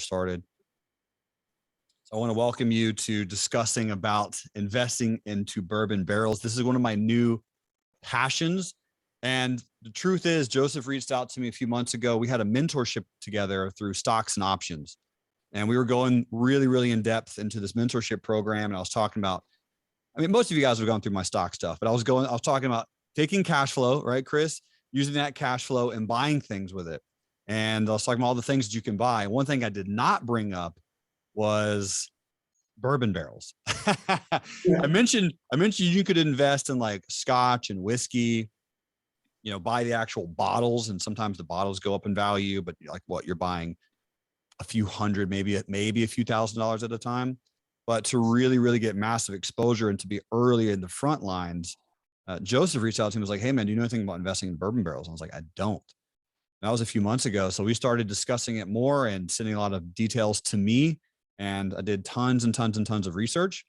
started. So I want to welcome you to discussing about investing into bourbon barrels. This is one of my new passions. And the truth is, Joseph reached out to me a few months ago. We had a mentorship together through stocks and options. And we were going really, really in depth into this mentorship program. And I was talking about, I mean, most of you guys have gone through my stock stuff, but I was talking about taking cash flow, right, Chris? Using that cash flow and buying things with it. And I was talking about all the things that you can buy. One thing I did not bring up was bourbon barrels. Yeah. I mentioned you could invest in like scotch and whiskey, buy the actual bottles, and sometimes the bottles go up in value, but like what you're buying a few hundred, maybe a few $1,000s at a time. But to really, really get massive exposure and to be early in the front lines, Joseph reached out to me and was like, hey man, do you know anything about investing in bourbon barrels? And I was like, I don't. That was a few months ago. So we started discussing it more and sending a lot of details to me. And I did tons and tons and tons of research.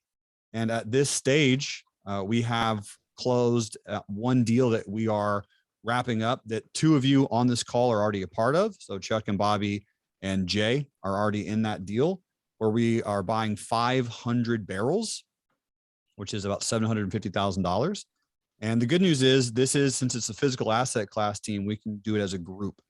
And at this stage, we have closed one deal that we are wrapping up that two of you on this call are already a part of. So Chuck and Bobby and Jay are already in that deal where we are buying 500 barrels, which is about $750,000. And the good news is since it's a physical asset class team, we can do it as a group.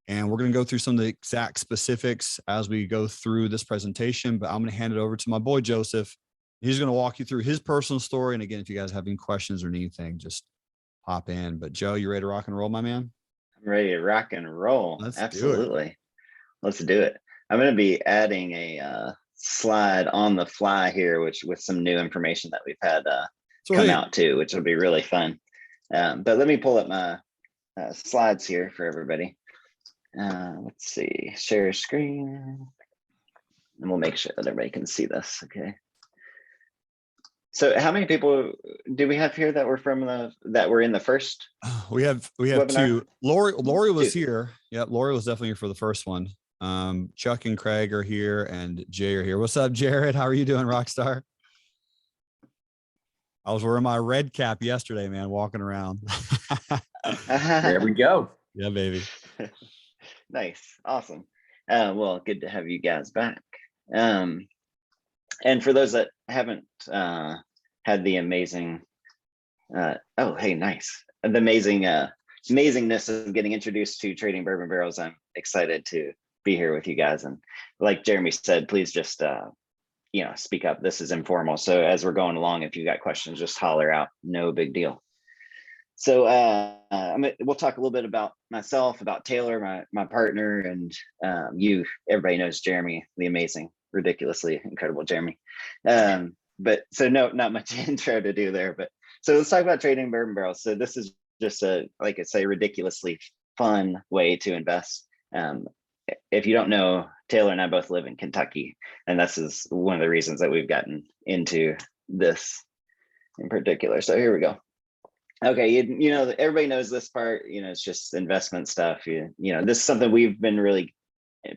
And we're going to go through some of the exact specifics as we go through this presentation, but I'm going to hand it over to my boy, Joseph. He's going to walk you through his personal story. And again, if you guys have any questions or anything, just hop in. But Joe, you ready to rock and roll, my man? I'm ready to rock and roll. Absolutely. Let's do it. I'm going to be adding a slide on the fly here, with some new information that we've had come out too, which will be really fun. But let me pull up my slides here for everybody. Let's see, share screen, and we'll make sure that everybody can see this. Okay. So how many people do we have here that were in the first? We have webinar? two. Lori was here. Yeah, Lori was definitely here for the first one. Chuck and Craig are here and Jay are here. What's up, Jared? How are you doing, Rockstar? I was wearing my red cap yesterday, man, walking around. There we go. Yeah, baby. Nice. Awesome. Well, good to have you guys back. And for those that haven't had the amazing, hey, nice. The amazingness of getting introduced to trading bourbon barrels, I'm excited to be here with you guys. And like Jeremy said, please just, speak up. This is informal. So as we're going along, if you got questions, just holler out. No big deal. So we'll talk a little bit about myself, about Taylor, my partner, and everybody knows Jeremy, the amazing, ridiculously incredible Jeremy. But so not much intro to do there. But so let's talk about trading bourbon barrels. So this is just like I say, ridiculously fun way to invest. If you don't know, Taylor and I both live in Kentucky, and this is one of the reasons that we've gotten into this in particular. So here we go. Okay, everybody knows this part. It's just investment stuff. This is something we've been really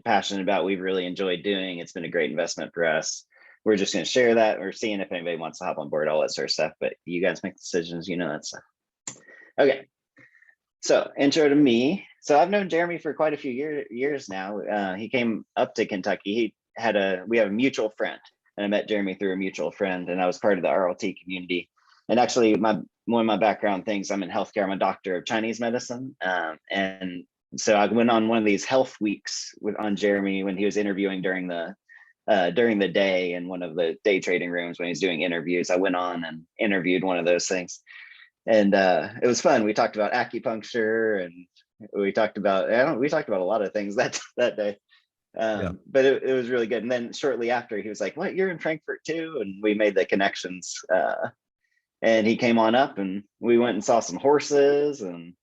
passionate about. We've really enjoyed doing. It's been a great investment for us. We're just going to share that. We're seeing if anybody wants to hop on board, all that sort of stuff. But you guys make decisions. That stuff. Okay. So intro to me. So I've known Jeremy for quite a few years now. He came up to Kentucky. We have a mutual friend, and I met Jeremy through a mutual friend, and I was part of the RLT community. And actually, one of my background things, I'm in healthcare. I'm a doctor of Chinese medicine, and so I went on one of these health weeks on Jeremy when he was interviewing during the day in one of the day trading rooms when he was doing interviews. I went on and interviewed one of those things. And it was fun. We talked about acupuncture, and we talked about a lot of things that day. But it was really good. And then shortly after, he was like, "What? You're in Frankfurt too?" And we made the connections. And he came on up, and we went and saw some horses, and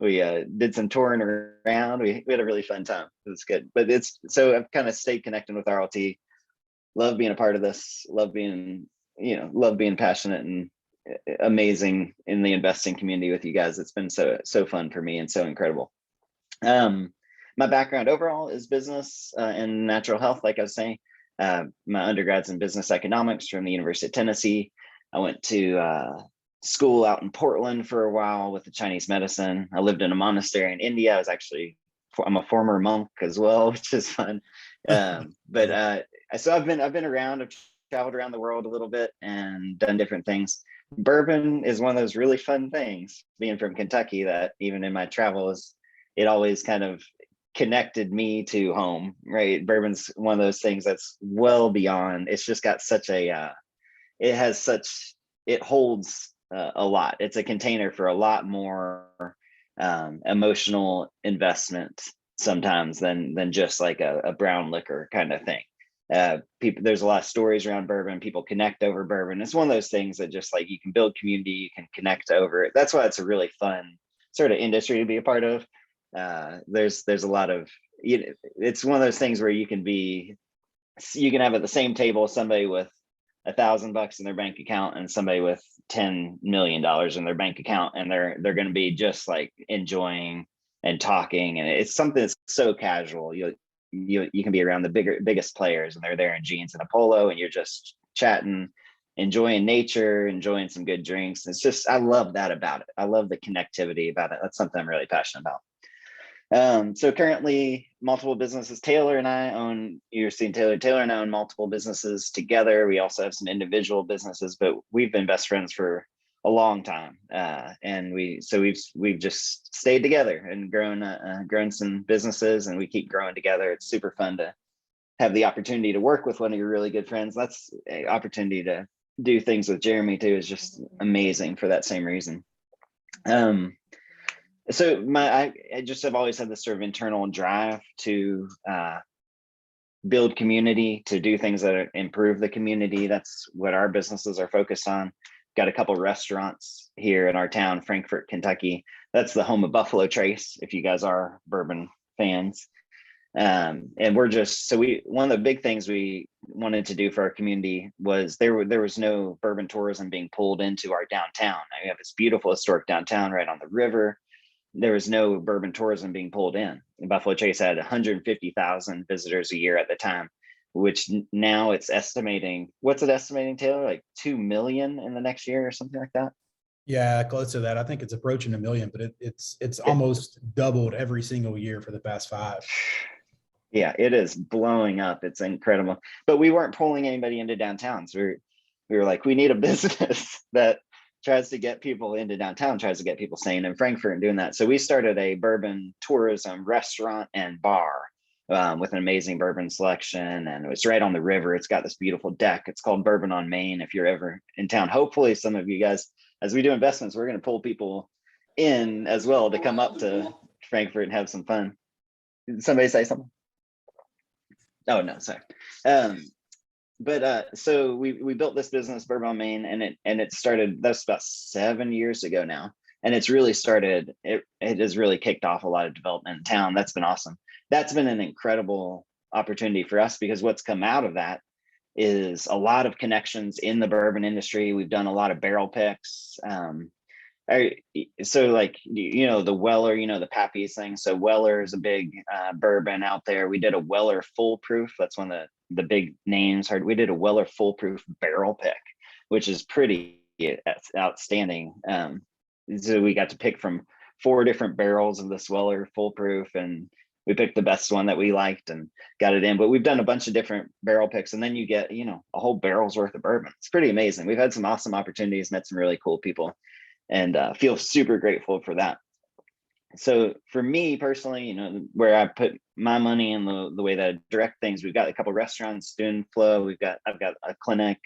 we did some touring around. We had a really fun time. It was good. But so I've kind of stayed connected with RLT. Love being a part of this. Love being passionate and amazing in the investing community with you guys. It's been so fun for me and so incredible. My background overall is business and natural health. Like I was saying, my undergrad's in business economics from the University of Tennessee. I went to school out in Portland for a while with the Chinese medicine. I lived in a monastery in India. I'm a former monk as well, which is fun. So I've been around, I've traveled around the world a little bit and done different things. Bourbon is one of those really fun things, being from Kentucky, that even in my travels, it always kind of connected me to home, right? Bourbon's one of those things that's well beyond, it's just got such a, it holds a lot. It's a container for a lot more emotional investment sometimes than just like a brown liquor kind of thing. There's a lot of stories around bourbon. People connect over bourbon. It's one of those things that just like you can build community, you can connect over it. That's why it's a really fun sort of industry to be a part of. There's a lot of, it's one of those things where you can have at the same table somebody with $1,000 in their bank account and somebody with $10 million in their bank account, and they're going to be just like enjoying and talking, and it's something that's so casual. You can be around the biggest players, and they're there in jeans and a polo, and you're just chatting, enjoying nature, enjoying some good drinks. It's just, I love that about it. I love the connectivity about it. That's something I'm really passionate about. So currently multiple businesses. Taylor and I own, you're seeing Taylor and I own multiple businesses together. We also have some individual businesses, but we've been best friends for a long time. And we've just stayed together and grown some businesses, and we keep growing together. It's super fun to have the opportunity to work with one of your really good friends. That's an opportunity to do things with Jeremy too, is just amazing for that same reason. So I just have always had this sort of internal drive to build community, to do things that improve the community. That's what our businesses are focused on. Got a couple restaurants here in our town, Frankfort, Kentucky. That's the home of Buffalo Trace, if you guys are bourbon fans. And we're just, one of the big things we wanted to do for our community was there was no bourbon tourism being pulled into our downtown. We have this beautiful historic downtown right on the river. There was no bourbon tourism being pulled in. And Buffalo Trace had 150,000 visitors a year at the time, which now it's estimating, what's it estimating, Taylor? Like 2 million in the next year or something like that? Yeah, close to that. I think it's approaching 1 million, but it's almost doubled every single year for the past 5. Yeah, it is blowing up. It's incredible. But we weren't pulling anybody into downtown. So we were like, we need a business that tries to get people into downtown, tries to get people staying in Frankfort and doing that. So we started a bourbon tourism restaurant and bar with an amazing bourbon selection. And it was right on the river. It's got this beautiful deck. It's called Bourbon on Main. If you're ever in town, hopefully some of you guys, as we do investments, we're going to pull people in as well to come up to Frankfort and have some fun. Did somebody say something? Oh, no, sorry. So we built this business, Bourbon on Main, and it started, that's about 7 years ago now. And it's really started, it has really kicked off a lot of development in town. That's been awesome. That's been an incredible opportunity for us, because what's come out of that is a lot of connections in the bourbon industry. We've done a lot of barrel picks. So like, the Weller, the Pappy's thing. So Weller is a big bourbon out there. We did a Weller Foolproof. That's one of the big names. We did a Weller Foolproof barrel pick, which is pretty outstanding. So we got to pick from 4 different barrels of this Weller Foolproof, and we picked the best one that we liked and got it in. But we've done a bunch of different barrel picks, and then you get, a whole barrel's worth of bourbon. It's pretty amazing. We've had some awesome opportunities, met some really cool people, and feel super grateful for that. So for me personally, where I put my money in the way that I direct things, we've got a couple restaurants doing flow. I've got a clinic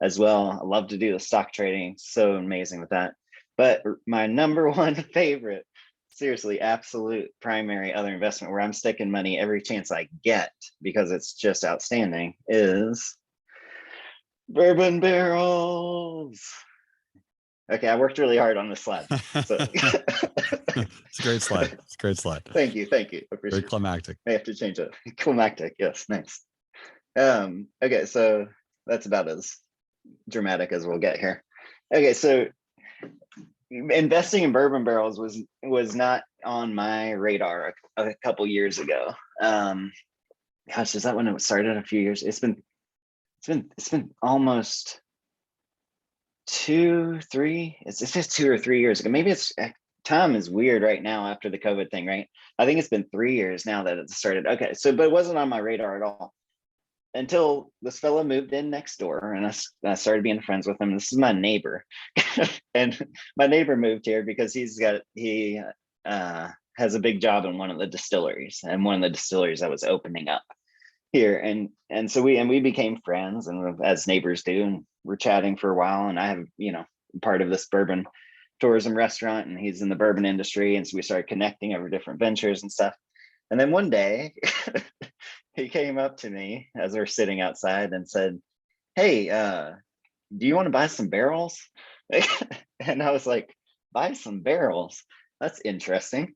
as well. I love to do the stock trading. So amazing with that. But my number one favorite, seriously, absolute primary other investment where I'm sticking money every chance I get, because it's just outstanding, is bourbon barrels. Okay, I worked really hard on this slide. So. It's a great slide. It's a great slide. Thank you. Very climactic. I have to change it. Climactic, yes, nice. Okay, so that's about as dramatic as we'll get here. Okay, so investing in bourbon barrels was not on my radar a couple years ago. Gosh, is that when it started? A few years. It's been almost 2, 3. It's just 2 or 3 years ago. Maybe it's time is weird right now after the COVID thing, right? I think it's been 3 years now that it started. Okay, so but it wasn't on my radar at all until this fellow moved in next door, and I started being friends with him. This is my neighbor, and my neighbor moved here because he has a big job in one of the distilleries, and one of the distilleries that was opening up here, and so we became friends, and as neighbors do, and we're chatting for a while, and I have part of this bourbon tourism restaurant, and he's in the bourbon industry, and so we started connecting over different ventures and stuff. And then one day he came up to me as we're sitting outside and said, "Hey, do you want to buy some barrels?" And I was like, "Buy some barrels? That's interesting."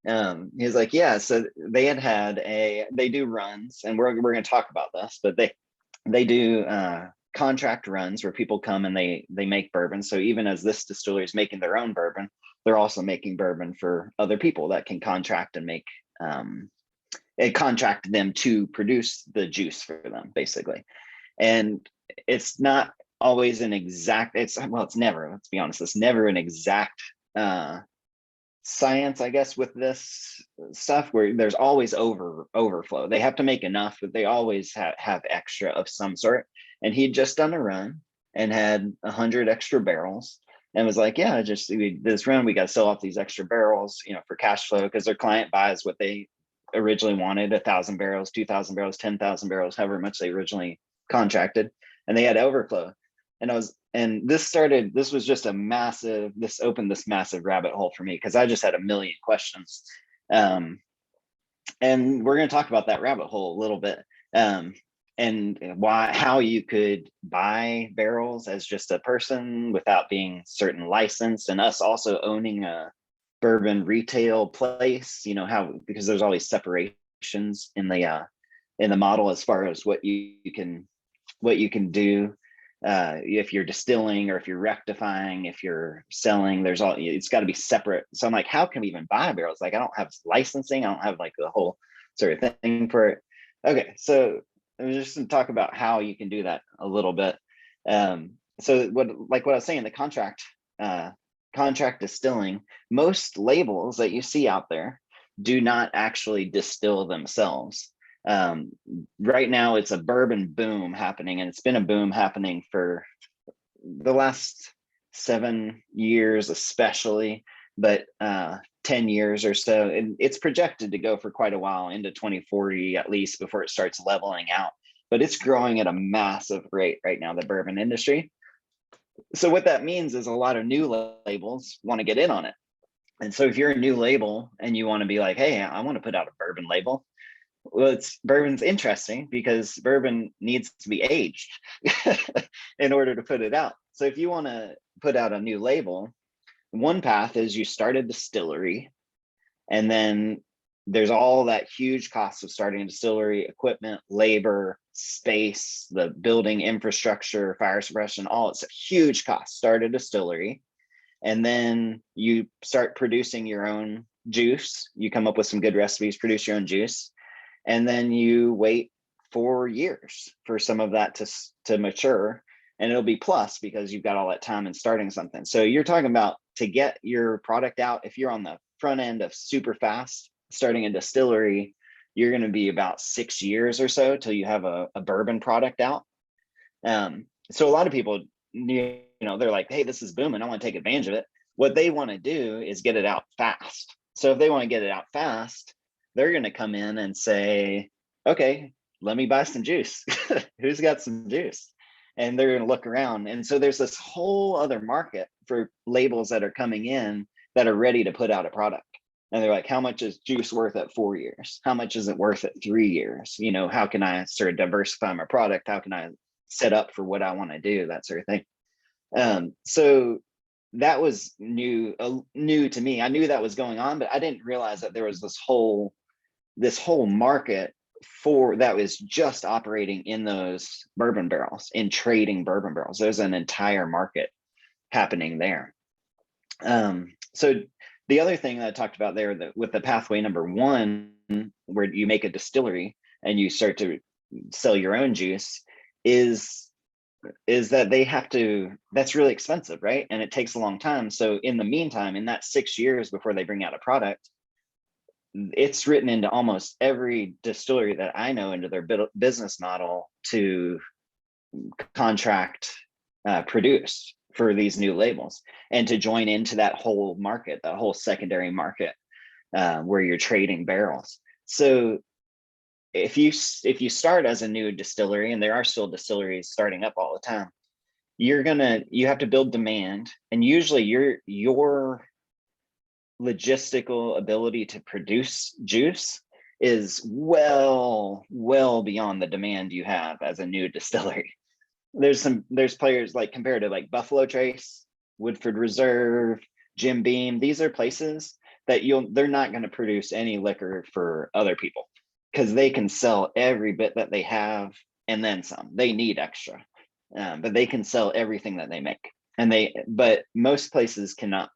He was like, "Yeah." So they do runs, and we're going to talk about this, but they do contract runs where people come and they make bourbon. So even as this distillery is making their own bourbon, they're also making bourbon for other people that can contract and make contract them to produce the juice for them, basically. And it's not always an exact, it's never, let's be honest, it's never an exact science, I guess, with this stuff, where there's always overflow. They have to make enough, but they always have extra of some sort. And he'd just done a run and had 100 extra barrels, and was like, "Yeah, this run, we got to sell off these extra barrels, for cash flow," because their client buys what they originally wanted, 1,000 barrels, 2,000 barrels, 10,000 barrels, however much they originally contracted, and they had overflow. And this opened this massive rabbit hole for me, because I just had a million questions. And we're going to talk about that rabbit hole a little bit. And how you could buy barrels as just a person without being certain licensed, and us also owning a bourbon retail place, because there's always separations in the model as far as what you can do if you're distilling, or if you're rectifying, if you're selling. It's got to be separate. So I'm like, how can we even buy barrels? Like, I don't have licensing, I don't have like the whole sort of thing for it. Okay, so I was just going to talk about how you can do that a little bit. So what I was saying, the contract distilling, most labels that you see out there do not actually distill themselves. Right now it's a bourbon boom happening, and it's been a boom happening for the last 7 years especially, but 10 years or so, and it's projected to go for quite a while, into 2040 at least, before it starts leveling out. But it's growing at a massive rate right now, the bourbon industry. So what that means is a lot of new labels want to get in on it. And so if you're a new label and you want to be like, "Hey, I want to put out a bourbon label," well, bourbon's interesting because bourbon needs to be aged in order to put it out. So if you want to put out a new label, one path is you start a distillery, and then there's all that huge cost of starting a distillery: equipment, labor, space, the building infrastructure, fire suppression, it's a huge cost. Start a distillery, and then you start producing your own juice. You come up with some good recipes, produce your own juice, and then you wait 4 years for some of that to mature, and it'll be plus because you've got all that time in starting something. So you're talking about, to get your product out, if you're on the front end of super fast starting a distillery, you're going to be about 6 years or so till you have a bourbon product out. So a lot of people, they're like, "Hey, this is booming, I want to take advantage of it." What they want to do is get it out fast. So if they want to get it out fast, they're going to come in and say, "Okay, let me buy some juice." Who's got some juice? And they're going to look around. And so there's this whole other market for labels that are coming in that are ready to put out a product. And they're like, "How much is juice worth at 4 years? How much is it worth at 3 years? How can I sort of diversify my product? How can I set up for what I want to do?" That sort of thing. So that was new to me. I knew that was going on, but I didn't realize that there was this whole market that was just operating in those bourbon barrels, in trading bourbon barrels. There's an entire market happening there. So the other thing that I talked about there, that with the pathway number 1, where you make a distillery and you start to sell your own juice, is is that that's really expensive, right? And it takes a long time. So in the meantime, in that 6 years before they bring out a product, it's written into almost every distillery that I know into their business model to contract produce for these new labels and to join into that whole market, that whole secondary market where you're trading barrels. So if you start as a new distillery, and there are still distilleries starting up all the time, you have to build demand, and usually your logistical ability to produce juice is well beyond the demand you have as a new distillery. There's players like compared to like Buffalo Trace, Woodford Reserve, Jim Beam. These are places that they're not going to produce any liquor for other people because they can sell every bit that they have and then some. They need extra, but they can sell everything that they make. But most places can't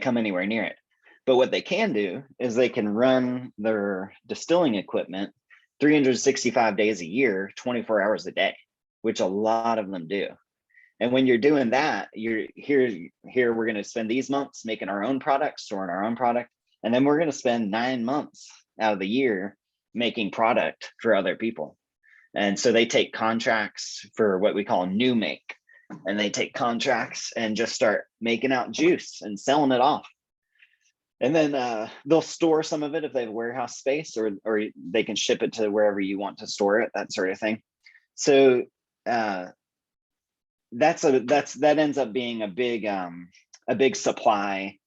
come anywhere near it. But what they can do is they can run their distilling equipment 365 days a year, 24 hours a day, which a lot of them do. And when you're doing that, you're here, we're going to spend these months making our own product, storing our own product. And then we're going to spend 9 months out of the year making product for other people. And so they take contracts for what we call new make, and they take contracts and just start making out juice and selling it off. And then they'll store some of it if they have warehouse space, or they can ship it to wherever you want to store it, that sort of thing. So that ends up being a big supply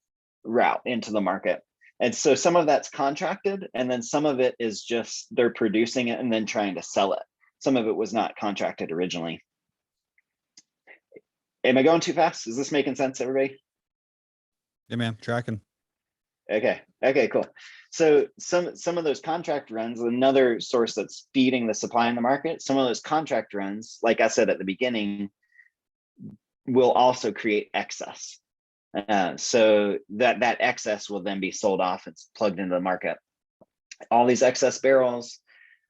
route into the market. And so some of that's contracted, and then some of it is just they're producing it and then trying to sell it. Some of it was not contracted originally. Am I going too fast? Is this making sense, everybody? Yeah, man, tracking. Okay, cool. So some of those contract runs, another source that's feeding the supply in the market, some of those contract runs, like I said at the beginning, will also create excess. So that excess will then be sold off. It's plugged into the market. All these excess barrels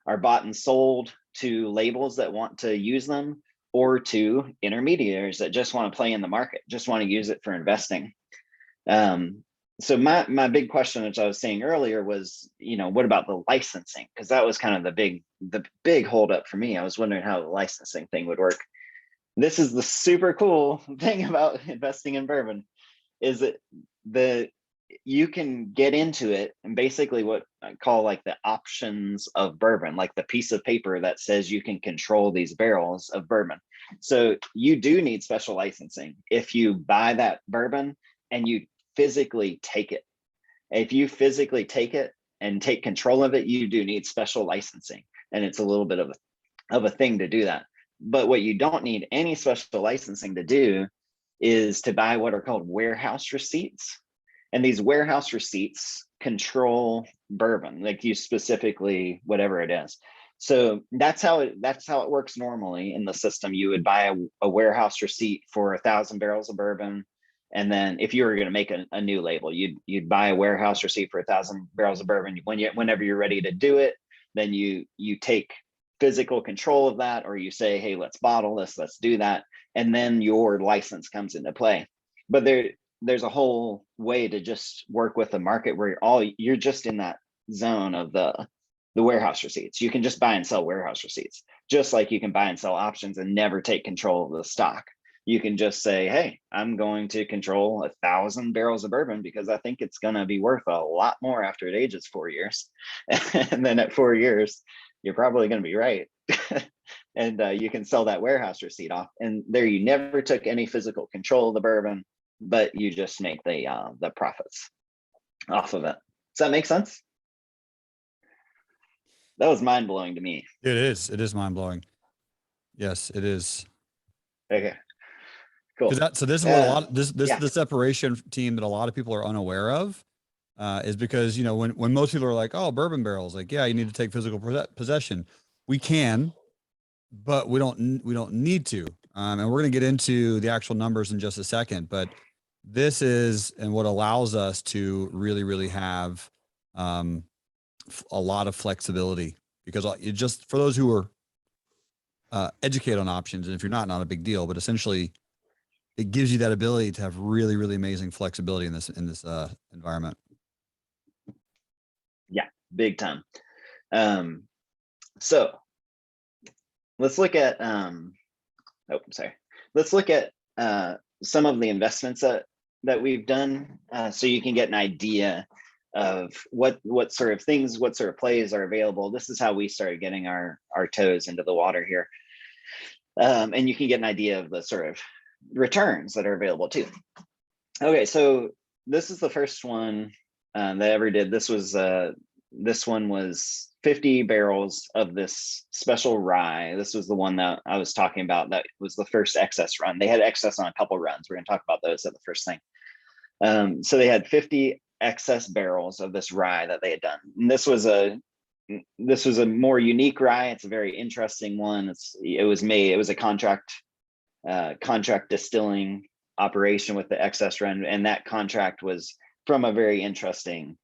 are bought and sold to labels that want to use them, or to intermediaries that just want to play in the market, just want to use it for investing. So my big question, which I was saying earlier, was, what about the licensing? Because that was kind of the big holdup for me. I was wondering how the licensing thing would work. This is the super cool thing about investing in bourbon, is that you can get into it and basically what I call like the options of bourbon, like the piece of paper that says you can control these barrels of bourbon. So you do need special licensing if you buy that bourbon and you physically take it. If you physically take it and take control of it, you do need special licensing, and it's a little bit of a thing to do that. But what you don't need any special licensing to do is to buy what are called warehouse receipts. And these warehouse receipts control bourbon, like you specifically, whatever it is. So that's how it works normally in the system. You would buy a warehouse receipt for 1,000 barrels of bourbon. And then if you were going to make a new label, you'd buy a warehouse receipt for 1,000 barrels of bourbon. Whenever you're ready to do it, then you take physical control of that, or you say, hey, let's bottle this, let's do that. And then your license comes into play. But there's a whole way to just work with the market where you're just in that zone of the warehouse receipts. You can just buy and sell warehouse receipts, just like you can buy and sell options and never take control of the stock. You can just say, hey, I'm going to control 1,000 barrels of bourbon because I think it's going to be worth a lot more after it ages 4 years. And then at 4 years, you're probably going to be right. And you can sell that warehouse receipt off. And there you never took any physical control of the bourbon, but you just make the profits off of it. Does that make sense? That was mind-blowing to me. It is mind-blowing. Yes, it is. Okay, cool. So this is what the separation team that a lot of people are unaware of, is because, when most people are like, oh, bourbon barrels, like, yeah, you need to take physical possession. We can, but we don't need to. And we're going to get into the actual numbers in just a second, but this is, and what allows us to really, really have, a lot of flexibility, because just for those who are educate on options. And if you're not a big deal, but essentially it gives you that ability to have really, really amazing flexibility in this environment. Yeah, big time. So let's look at, let's look at some of the investments that we've done, so you can get an idea of what sort of things, what sort of plays are available. This is how we started getting our toes into the water here. And you can get an idea of the sort of returns that are available too. Okay, so this is the first one that I ever did. This one was 50 barrels of this special rye. This was the one that I was talking about. That was the first excess run. They had excess on a couple runs. We're going to talk about those at the first thing. So they had 50 excess barrels of this rye that they had done. And this was a more unique rye. It's a very interesting one. It was a contract distilling operation with the excess run, and that contract was from a very interesting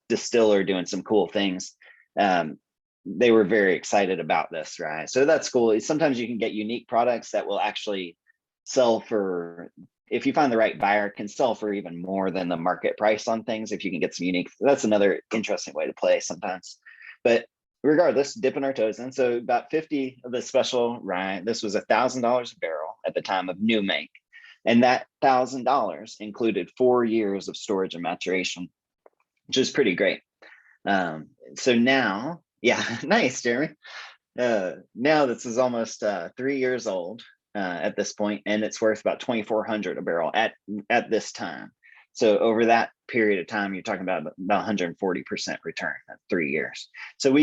distiller doing some cool things. They were very excited about this, right? So that's cool. Sometimes you can get unique products that will actually sell for, if you find the right buyer, can sell for even more than the market price on things. If you can get some unique, that's another interesting way to play sometimes. But regardless, dipping our toes in. So about 50 of the special rye. This was $1,000 a barrel at the time of new make. And that $1,000 included 4 years of storage and maturation, which is pretty great. So now, yeah, nice, Jeremy. Now this is almost 3 years old at this point, and it's worth about $2,400 a barrel at this time. So over that period of time, you're talking about 140% return at 3 years. So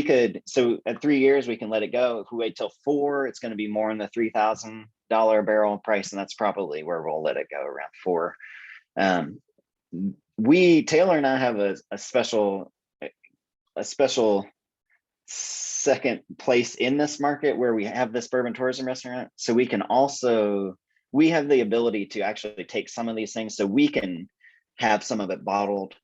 at 3 years, we can let it go. If we wait till 4, it's going to be more in the $3,000 a barrel price, and that's probably where we'll let it go, around 4. Taylor and I have a special second place in this market where we have this bourbon tourism restaurant. So we have the ability to actually take some of these things, so we can have some of it bottled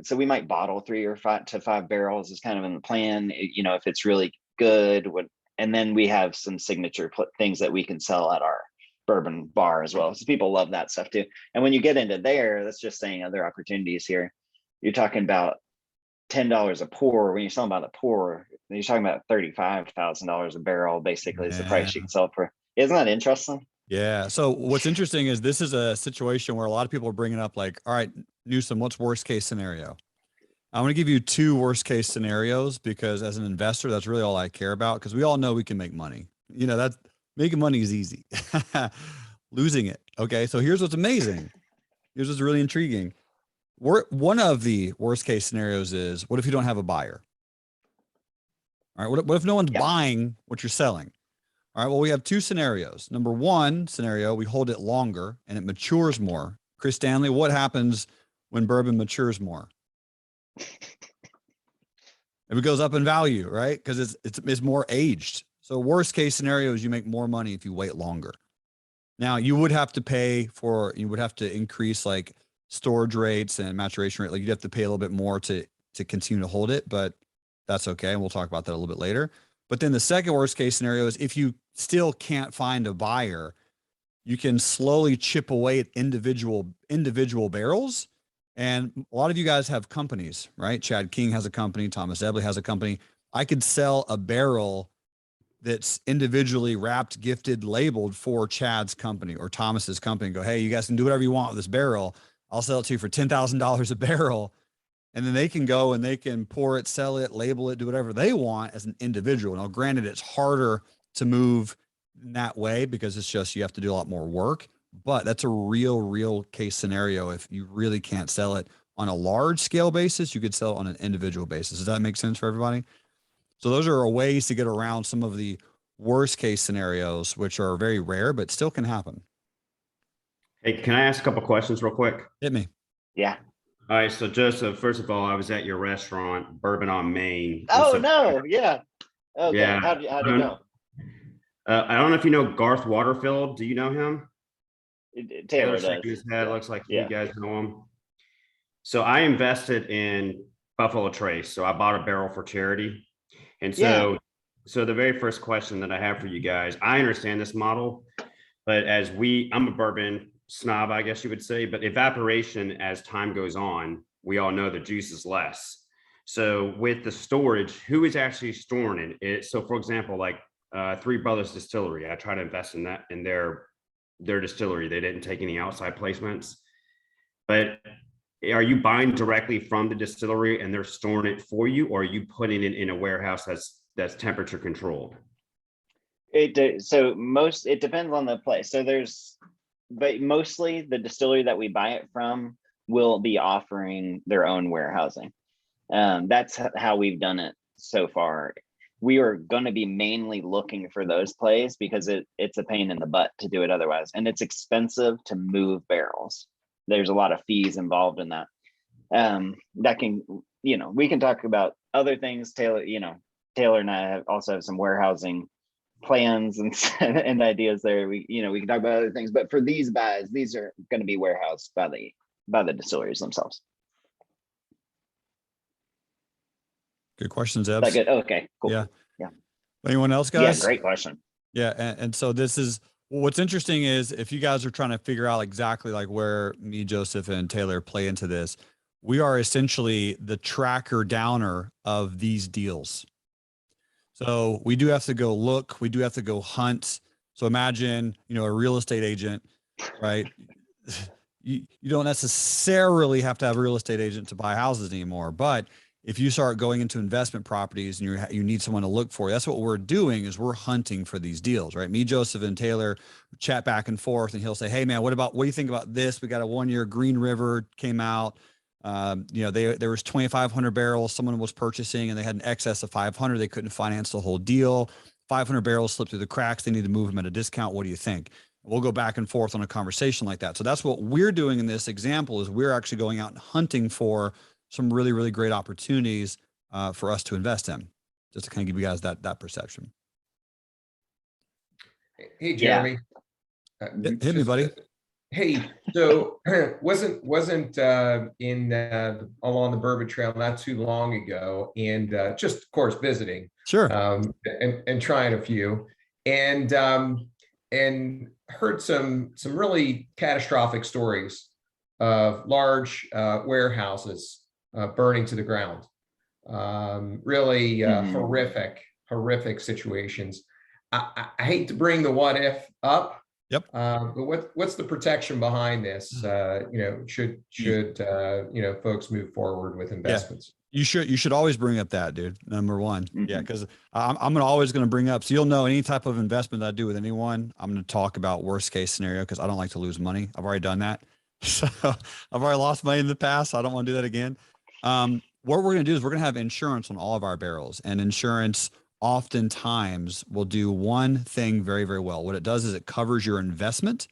so we might bottle 3 or 5 barrels is kind of in the plan, if it's really good. And then we have some signature things that we can sell at our bourbon bar as well. So people love that stuff too. And when you get into there, that's just saying other opportunities here. You're talking about $10 a pour. When you're selling about a pour, you're talking about $35,000 a barrel, basically, is the price you can sell for. Isn't that interesting? Yeah. So what's interesting is this is a situation where a lot of people are bringing up like, all right, Newsom, what's worst case scenario? I'm going to give you 2 worst case scenarios, because as an investor, that's really all I care about, because we all know we can make money. That making money is easy. Losing it. Okay. So here's what's amazing. Here's what's really intriguing. One of the worst case scenarios is, what if you don't have a buyer? All right. What if no one's buying what you're selling? All right. Well, we have 2 scenarios. Number 1 scenario, we hold it longer and it matures more. Chris Stanley, what happens when bourbon matures more? If it goes up in value, right? Because it's more aged. So worst case scenario is you make more money if you wait longer. Now you would have to increase like storage rates and maturation rate. Like you'd have to pay a little bit more to continue to hold it, but that's okay. And we'll talk about that a little bit later. But then the second worst case scenario is if you still can't find a buyer, you can slowly chip away at individual barrels. And a lot of you guys have companies, right? Chad King has a company. Thomas Ebley has a company. I could sell a barrel that's individually wrapped, gifted, labeled for Chad's company or Thomas's company and go, hey, you guys can do whatever you want with this barrel. I'll sell it to you for $10,000 a barrel. And then they can go and they can pour it, sell it, label it, do whatever they want as an individual. Now, granted, it's harder to move in that way because it's just, you have to do a lot more work, but that's a real case scenario. If you really can't sell it on a large scale basis, you could sell it on an individual basis. Does that make sense for everybody? So those are ways to get around some of the worst case scenarios, which are very rare, but still can happen. Hey, can I ask a couple questions real quick? Hit me. Yeah. All right. So Joseph, first of all, I was at your restaurant, Bourbon on Main. Oh, no. Yeah. Okay. Yeah. How'd it go? I don't know if you know Garth Waterfield. Do you know him? Taylor does. Shaking his head. Yeah. Looks like Yeah. you guys know him. So I invested in Buffalo Trace. So I bought a barrel for charity. And so So the very first question that I have for you guys, I understand this model, but I'm a bourbon snob, I guess you would say, but evaporation as time goes on, we all know the juice is less. So with the storage, who is actually storing it? So for example, like Three Brothers Distillery, I try to invest in that in their distillery. They didn't take any outside placements, but are you buying directly from the distillery and they're storing it for you, or are you putting it in a warehouse that's temperature controlled? It depends on the place. But mostly the distillery that we buy it from will be offering their own warehousing. That's how we've done it so far. We are going to be mainly looking for those plays because it's a pain in the butt to do it otherwise, and it's expensive to move barrels. There's a lot of fees involved in that. That can, we can talk about other things. Taylor and I also have some warehousing plans and ideas there. We can talk about other things, but for these buys, these are going to be warehoused by the distilleries themselves. Good questions, That Ebbs. good? Okay, cool. Yeah. Yeah. Anyone else, Yeah, guys? great question. Yeah, and so this is what's interesting is if you guys are trying to figure out exactly like where me, Joseph, and Taylor play into this, we are essentially the tracker downer of these deals. So we do have to go look, we do have to go hunt. So imagine, a real estate agent, right? You don't necessarily have to have a real estate agent to buy houses anymore, but if you start going into investment properties and you need someone to look for, that's what we're doing is we're hunting for these deals, right? Me, Joseph, and Taylor chat back and forth, and he'll say, "Hey man, what do you think about this? We got a 1-year Green River came out. There was 2,500 barrels someone was purchasing and they had an excess of 500. They couldn't finance the whole deal. 500 barrels slipped through the cracks. They need to move them at a discount. What do you think?" We'll go back and forth on a conversation like that. So that's what we're doing in this example is we're actually going out and hunting for some really, really great opportunities for us to invest in, just to kind of give you guys that perception. Hey, Jeremy. Hit me, buddy. Hey, so wasn't in along the Bourbon Trail not too long ago, and just of course visiting, Sure, and trying a few, and heard some really catastrophic stories of large warehouses burning to the ground. Really horrific situations. I hate to bring the what if up. Yep. But what's the protection behind this? Should folks move forward with investments? You should always bring up that, dude. Number one. Mm-hmm. Yeah, because I'm always going to bring up. So you'll know any type of investment that I do with anyone, I'm going to talk about worst case scenario because I don't like to lose money. I've already done that. So I've already lost money in the past. So I don't want to do that again. What we're going to do is we're going to have insurance on all of our barrels, and insurance oftentimes will do one thing very, very well. What it does is it covers your investment.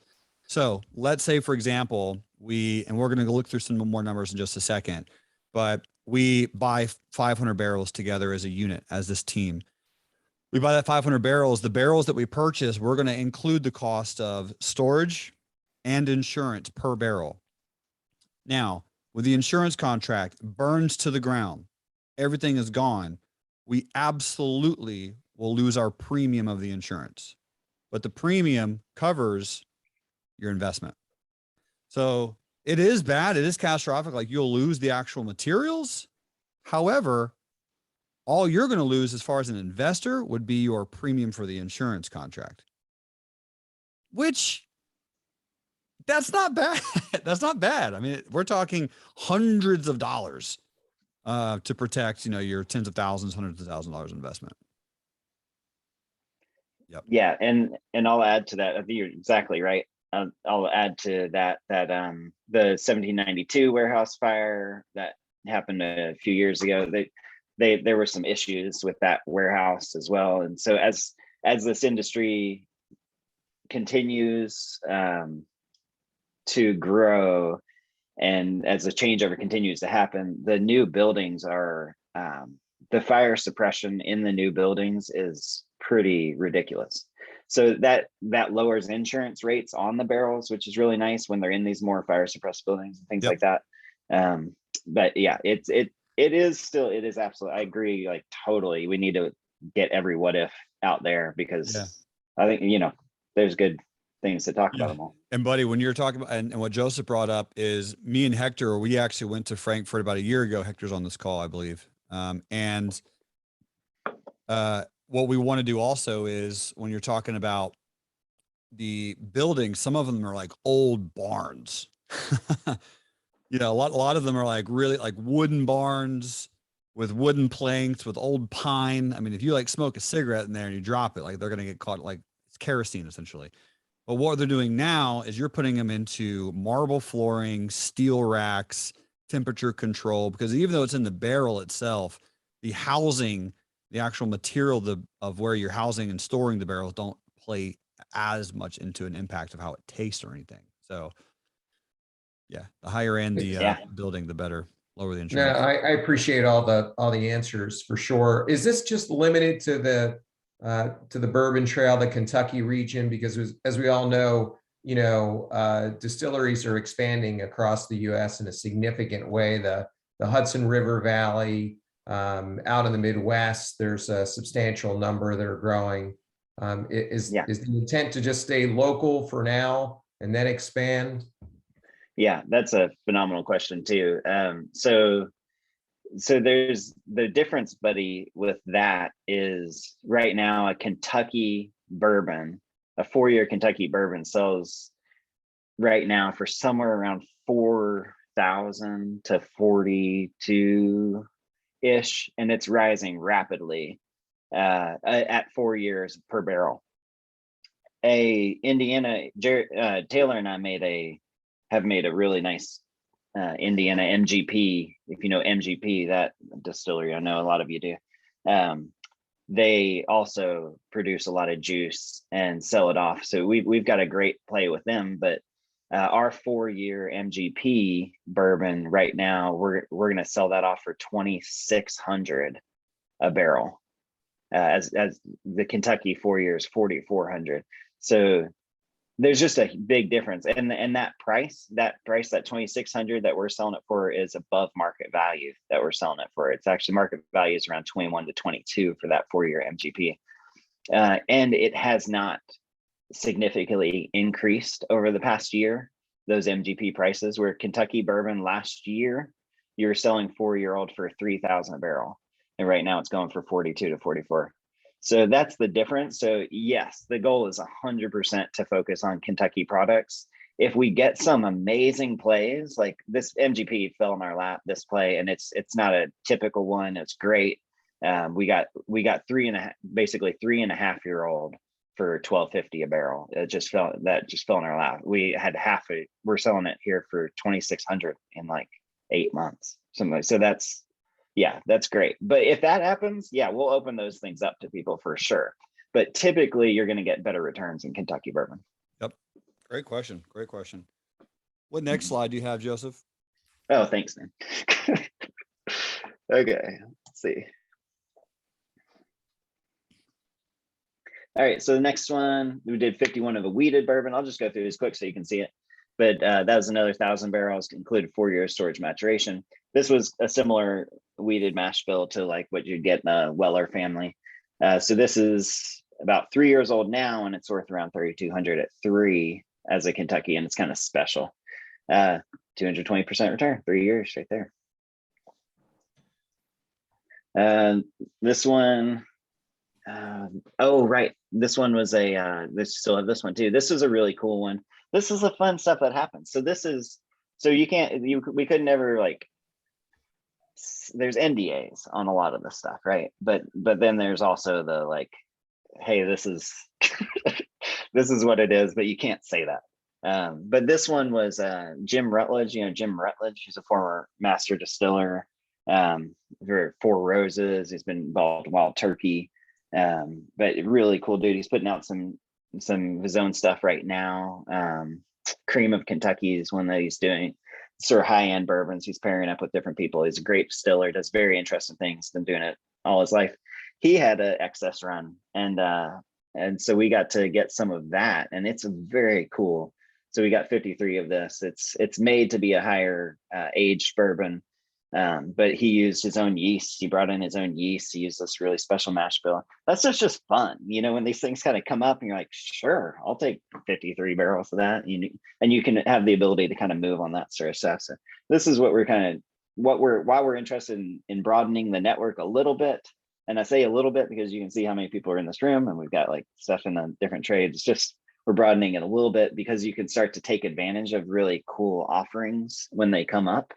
So let's say, for example, we're going to look through some more numbers in just a second, but we buy 500 barrels together as a unit, as this team. We buy that 500 barrels. The barrels that we purchase, we're going to include the cost of storage and insurance per barrel. Now, with the insurance contract, burns to the ground, everything is gone. We absolutely will lose our premium of the insurance, but the premium covers your investment. So it is bad. It is catastrophic. Like you'll lose the actual materials. However, all you're going to lose as far as an investor would be your premium for the insurance contract, which that's not bad. That's not bad. I mean, we're talking hundreds of dollars to protect, your tens of thousands, hundreds of thousands of dollars investment. Yep. Yeah, and I'll add to that. I think you're exactly right. I'll add to that the 1792 warehouse fire that happened a few years ago. There were some issues with that warehouse as well, and so as this industry continues to grow, and as the changeover continues to happen, the new buildings are the fire suppression in the new buildings is pretty ridiculous. So that lowers insurance rates on the barrels, which is really nice when they're in these more fire suppressed buildings and things like that. But yeah, it is absolutely, I agree, like totally. We need to get every what if out there, because Yeah. I think, there's good things to talk Yeah. about them all. And buddy, when you're talking about, and what Joseph brought up is me and Hector, we actually went to Frankfurt about a year ago. Hector's on this call, I believe. And what we want to do also is when you're talking about the buildings, some of them are like old barns. A lot of them are like really like wooden barns with wooden planks with old pine. I mean, if you like smoke a cigarette in there and you drop it, like they're going to get caught, like it's kerosene essentially. But what they're doing now is you're putting them into marble flooring, steel racks, temperature control, because even though it's in the barrel itself, the housing, the actual material of where you're housing and storing the barrels don't play as much into an impact of how it tastes or anything. So yeah, the higher end the Yeah. building, the better. Lower the No, insurance. I appreciate all the answers for sure. Is this just limited to the Bourbon Trail, the Kentucky region? Because as we all know, distilleries are expanding across the U.S. in a significant way. The Hudson River Valley, out in the Midwest, there's a substantial number that are growing. Is the intent to just stay local for now and then expand? Yeah, that's a phenomenal question too. So there's the difference, buddy, with that is right now a Kentucky bourbon, a 4-year Kentucky bourbon sells right now for somewhere around 4,000 to 42 ish, and it's rising rapidly at 4 years per barrel. Taylor and I have made a really nice Indiana MGP. If you know MGP, that distillery, I know a lot of you do. They also produce a lot of juice and sell it off. So we've got a great play with them. But our 4-year MGP bourbon right now, we're going to sell that off for $2,600 a barrel. As the Kentucky 4 years, 4,400. So there's just a big difference, and that price, that 2,600 that we're selling it for is above market value that we're selling it for. It's actually market value is around 21 to 22 for that 4-year MGP, and it has not significantly increased over the past year. Those MGP prices, where Kentucky bourbon last year you were selling 4-year-old for 3,000 a barrel, and right now it's going for 42 to 44. So that's the difference. So yes, the goal is 100% to focus on Kentucky products. If we get some amazing plays, like this MGP fell in our lap, this play, and it's not a typical one. It's great. We got basically 3.5-year-old for $1,250 a barrel. It just fell in our lap. We had we're selling it here for $2,600 in like 8 months. So that's great. But if that happens, we'll open those things up to people for sure. But typically you're going to get better returns in Kentucky bourbon. Yep. Great question. What next slide do you have, Joseph? Oh, thanks, man. Okay, let's see. All right, so the next one, we did 51 of a wheated bourbon. I'll just go through this quick so you can see it. But that was another 1,000 barrels, included 4 years storage maturation. This was a similar wheated mash bill to like what you'd get in a Weller family. So this is about 3 years old now, and it's worth around 3,200 at 3 as a Kentucky, and it's kind of special. 220% return, 3 years right there. This one, this one was still have this one too. This is a really cool one. This is the fun stuff that happens. So we could never there's NDAs on a lot of this stuff, right? But then there's also the like, hey, this is this is what it is, but you can't say that. But this one was Jim Rutledge. Jim Rutledge, he's a former master distiller for Four Roses. He's been involved in Wild Turkey, but really cool dude. He's putting out some of his own stuff right now. Cream of Kentucky is one that he's doing. Sort of high-end bourbons. He's pairing up with different people. He's a great distiller, does very interesting things. Been doing it all his life. He had an excess run, and so we got to get some of that, and it's very cool. So we got 53 of this. It's made to be a higher aged bourbon. But he used his own yeast. He brought in his own yeast. He used this really special mash bill. That's just fun, you know, when these things kind of come up and you're like, sure, I'll take 53 barrels of that. And you can have the ability to kind of move on that sort of stuff. So this is what why we're interested in broadening the network a little bit. And I say a little bit because you can see how many people are in this room, and we've got like stuff in the different trades. It's just, we're broadening it a little bit because you can start to take advantage of really cool offerings when they come up.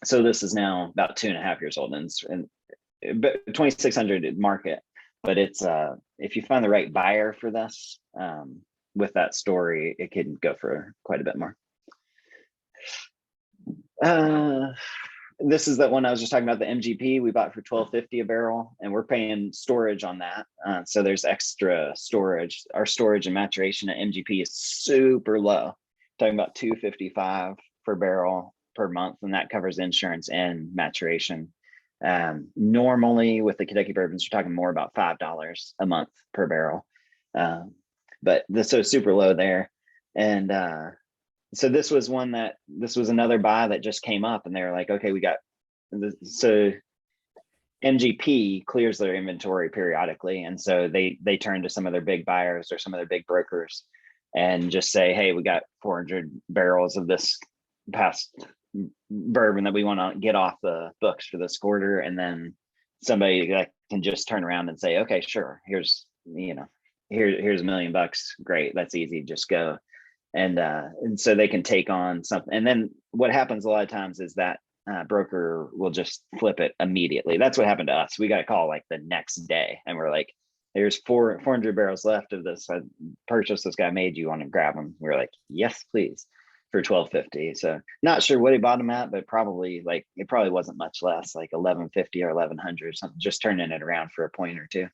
So this is now about 2.5 years old, and 2,600 market, but it's if you find the right buyer for this, with that story, it can go for quite a bit more. This is that one I was just talking about, the MGP we bought for $12.50 a barrel, and we're paying storage on that. So there's extra storage. Our storage and maturation at MGP is super low, talking about $2.55 per barrel per month, and that covers insurance and maturation. Normally with the Kentucky bourbons, you're talking more about $5 a month per barrel, but this is super low there. And so this was another buy that just came up, and they were like, okay, we got this. So MGP clears their inventory periodically, and so they turn to some of their big buyers or some of their big brokers and just say, hey, we got 400 barrels of this past bourbon that we want to get off the books for this quarter. And then somebody that can just turn around and say, okay, sure, here's $1 million. Great, that's easy, just go. And so they can take on something. And then what happens a lot of times is that broker will just flip it immediately. That's what happened to us. We got a call like the next day, and we're like, there's 400 barrels left of this purchase this guy made. You want to grab them? We're like, yes, please, for $12.50. So not sure what he bought them at, but probably like, it probably wasn't much less, like $11.50 or $1100 or something, just turning it around for a point or two.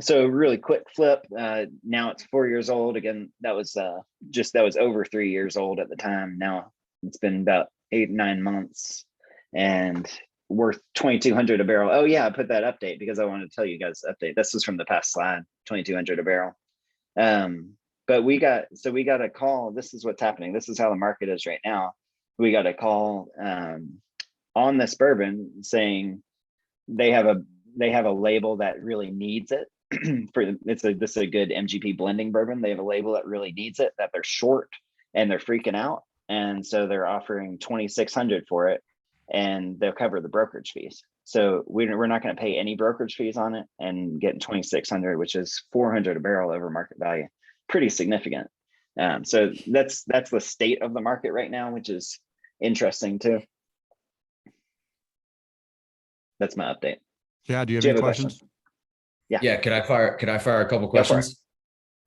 So really quick flip. Now it's 4 years old. Again, that was over 3 years old at the time. Now it's been about 8-9 months and worth $2,200 a barrel. Oh yeah, I put that update because I wanted to tell you guys the update. This was from the past slide, $2,200 a barrel. But we got a call. This is what's happening. This is how the market is right now. We got a call on this bourbon saying they have a label that really needs it. This is a good MGP blending bourbon. They have a label that really needs it, that they're short and they're freaking out. And so they're offering $2,600 for it, and they'll cover the brokerage fees. So we're not going to pay any brokerage fees on it and getting $2,600, which is $400 a barrel over market value. Pretty significant. So that's the state of the market right now, which is interesting too. That's my update. Yeah. Do you have Do you any have a questions? question? Yeah. Yeah, could I fire a couple Go for it. questions?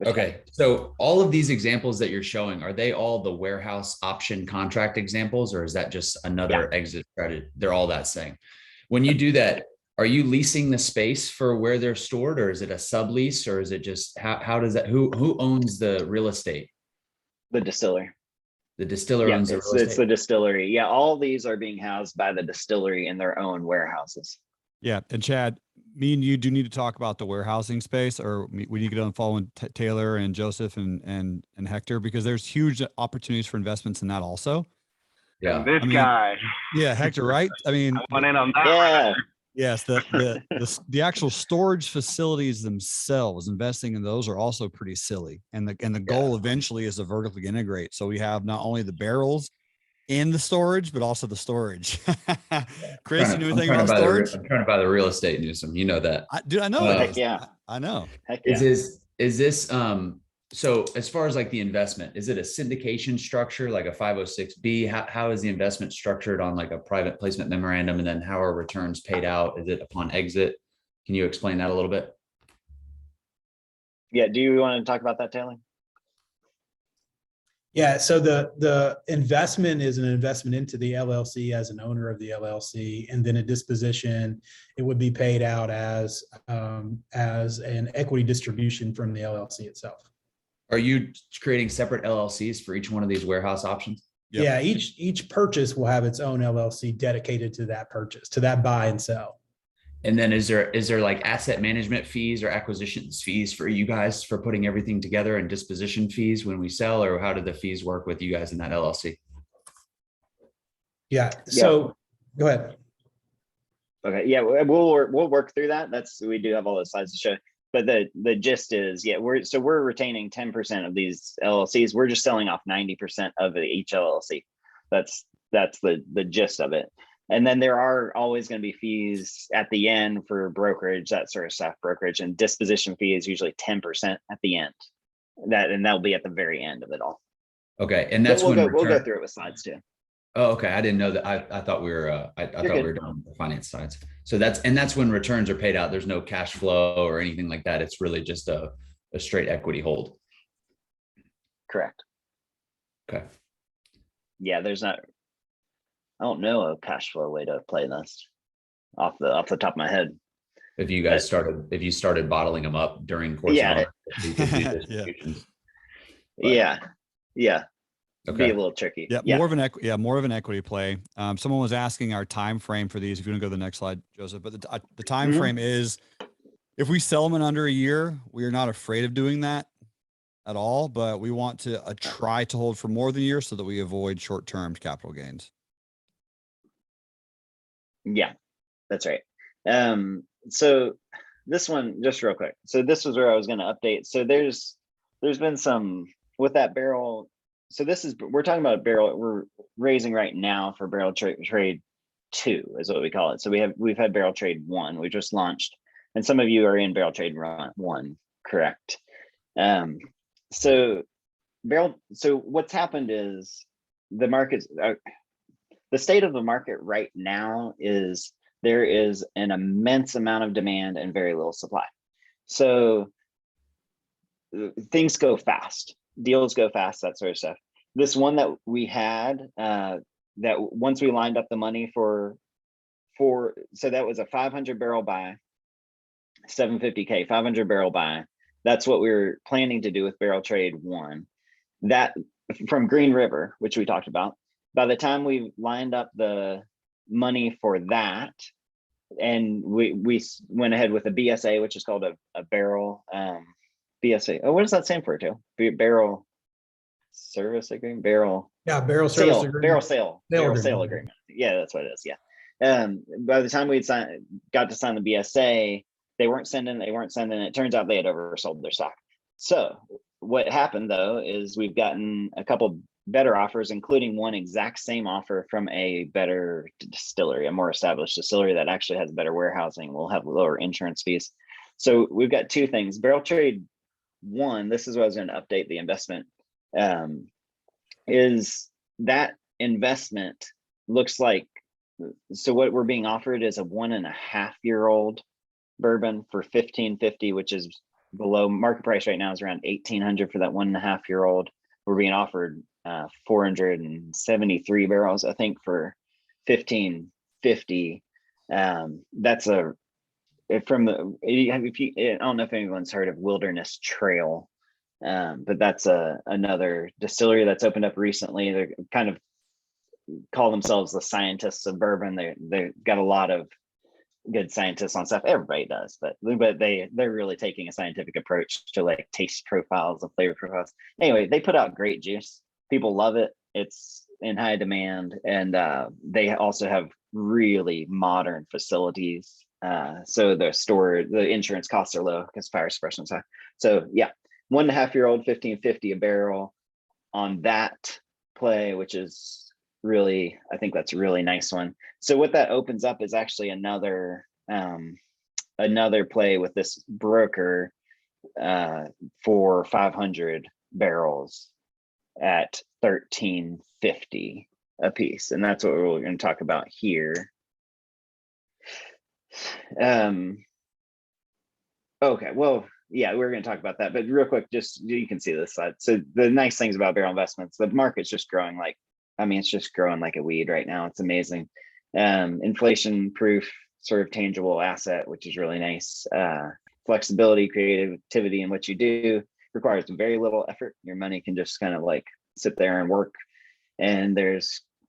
Okay, so all of these examples that you're showing, are they all the warehouse option contract examples, or is that just another exit credit? They're all that same. When you do that, are you leasing the space for where they're stored, or is it a sublease, or is it just how does that, who owns the real estate? The distillery. The distiller owns the real estate. It's the distillery. Yeah, all these are being housed by the distillery in their own warehouses. Yeah. And Chad, me and you do need to talk about the warehousing space, or we need to get on following Taylor and Joseph and Hector, because there's huge opportunities for investments in that also. Yeah. This guy. Yeah. Hector, right? I mean, I went in on that. Yeah. yes, the actual storage facilities themselves, investing in those are also pretty silly. And the goal eventually is to vertically integrate. So we have not only the barrels in the storage, but also the storage. Chris, you know anything about storage? I'm trying to buy the real estate, Newsom. You know that. I know. Heck yeah. I know. Heck yeah. Is this so as far as like the investment, is it a syndication structure like a 506B? How is the investment structured on like a private placement memorandum? And then how are returns paid out? Is it upon exit? Can you explain that a little bit? Yeah. Do you want to talk about that, Taylor? Yeah, so the investment is an investment into the LLC as an owner of the LLC, and then a disposition, it would be paid out as an equity distribution from the LLC itself. Are you creating separate LLCs for each one of these warehouse options? Yep. Yeah, each purchase will have its own LLC dedicated to that purchase, to that buy and sell. And then is there like asset management fees or acquisitions fees for you guys for putting everything together, and disposition fees when we sell, or how do the fees work with you guys in that LLC? Yeah. So go ahead. Okay, yeah, we'll work through that. We do have all those slides to show. But the gist is, yeah, we're retaining 10% of these LLCs. We're just selling off 90% of each LLC. That's the gist of it. And then there are always going to be fees at the end for brokerage, that sort of stuff, brokerage, and disposition fee is usually 10% at the end. That'll be at the very end of it all. Okay, and that's But when we'll go through it with slides too. Oh, okay. I didn't know that. I thought we were. I thought we were done with the finance sides. So that's when returns are paid out. There's no cash flow or anything like that. It's really just a straight equity hold. Correct. Okay. Yeah, there's not. I don't know a cash flow way to play this off the top of my head. If you guys started bottling them up during course Yeah. of you could do distributions. Yeah. Okay. Be a little tricky. Yeah, more of an equity play. Someone was asking our time frame for these. If you want to go to the next slide, Joseph, but the time frame is, if we sell them in under a year, we are not afraid of doing that at all, but we want to try to hold for more than a year so that we avoid short-term capital gains. Yeah, that's right. So this one, just real quick. So this was where I was going to update. So there's been some with that barrel. So we're talking about a barrel we're raising right now for barrel trade 2 is what we call it. So we've had barrel trade 1, we just launched, and some of you are in barrel trade 1, correct? So what's happened is the state of the market right now is there is an immense amount of demand and very little supply. So things go fast, deals go fast, that sort of stuff. This one that we had, that once we lined up the money for, so that was a 500 barrel buy, 750K, 500 barrel buy. That's what we were planning to do with barrel trade 1. That from Green River, which we talked about. By the time we lined up the money for that, and we went ahead with a BSA, which is called a barrel BSA. Oh, what does that stand for too? Barrel service agreement, barrel. Yeah, barrel service agreement. Barrel sale agreement. Yeah, that's what it is. Yeah. By the time we got to sign the BSA, they weren't sending it. It turns out they had oversold their stock. So what happened though is we've gotten a couple better offers, including one exact same offer from a better distillery, a more established distillery that actually has better warehousing, will have lower insurance fees. So we've got 2 things. Barrel trade 1, this is what I was going to update the investment, is that investment looks like, so what we're being offered is a 1.5-year-old bourbon for $15.50, which is below market price right now, is around $1,800 for that 1.5-year-old. We're being offered 473 barrels, I think, for $15.50. That's from the, I don't know if anyone's heard of Wilderness Trail, but that's another distillery that's opened up recently. They're kind of call themselves the scientists of bourbon. They've got a lot of good scientists on stuff. Everybody does, but they're really taking a scientific approach to like taste profiles and flavor profiles. Anyway, they put out great juice. People love it. It's in high demand, and they also have really modern facilities. So the insurance costs are low because fire suppression is high. So yeah, 1.5-year-old, $15.50 a barrel on that play, which is really, I think that's a really nice one. So what that opens up is actually another play with this broker for 500 barrels at $13.50 a piece, and that's what we're going to talk about here. Okay, well, yeah, we're going to talk about that, but real quick, just you can see this slide. So the nice things about barrel investments, the market's just growing it's just growing like a weed right now. It's amazing. Inflation proof sort of tangible asset, which is really nice. Flexibility, creativity in what you do requires very little effort. Your money can just kind of like sit there and work, and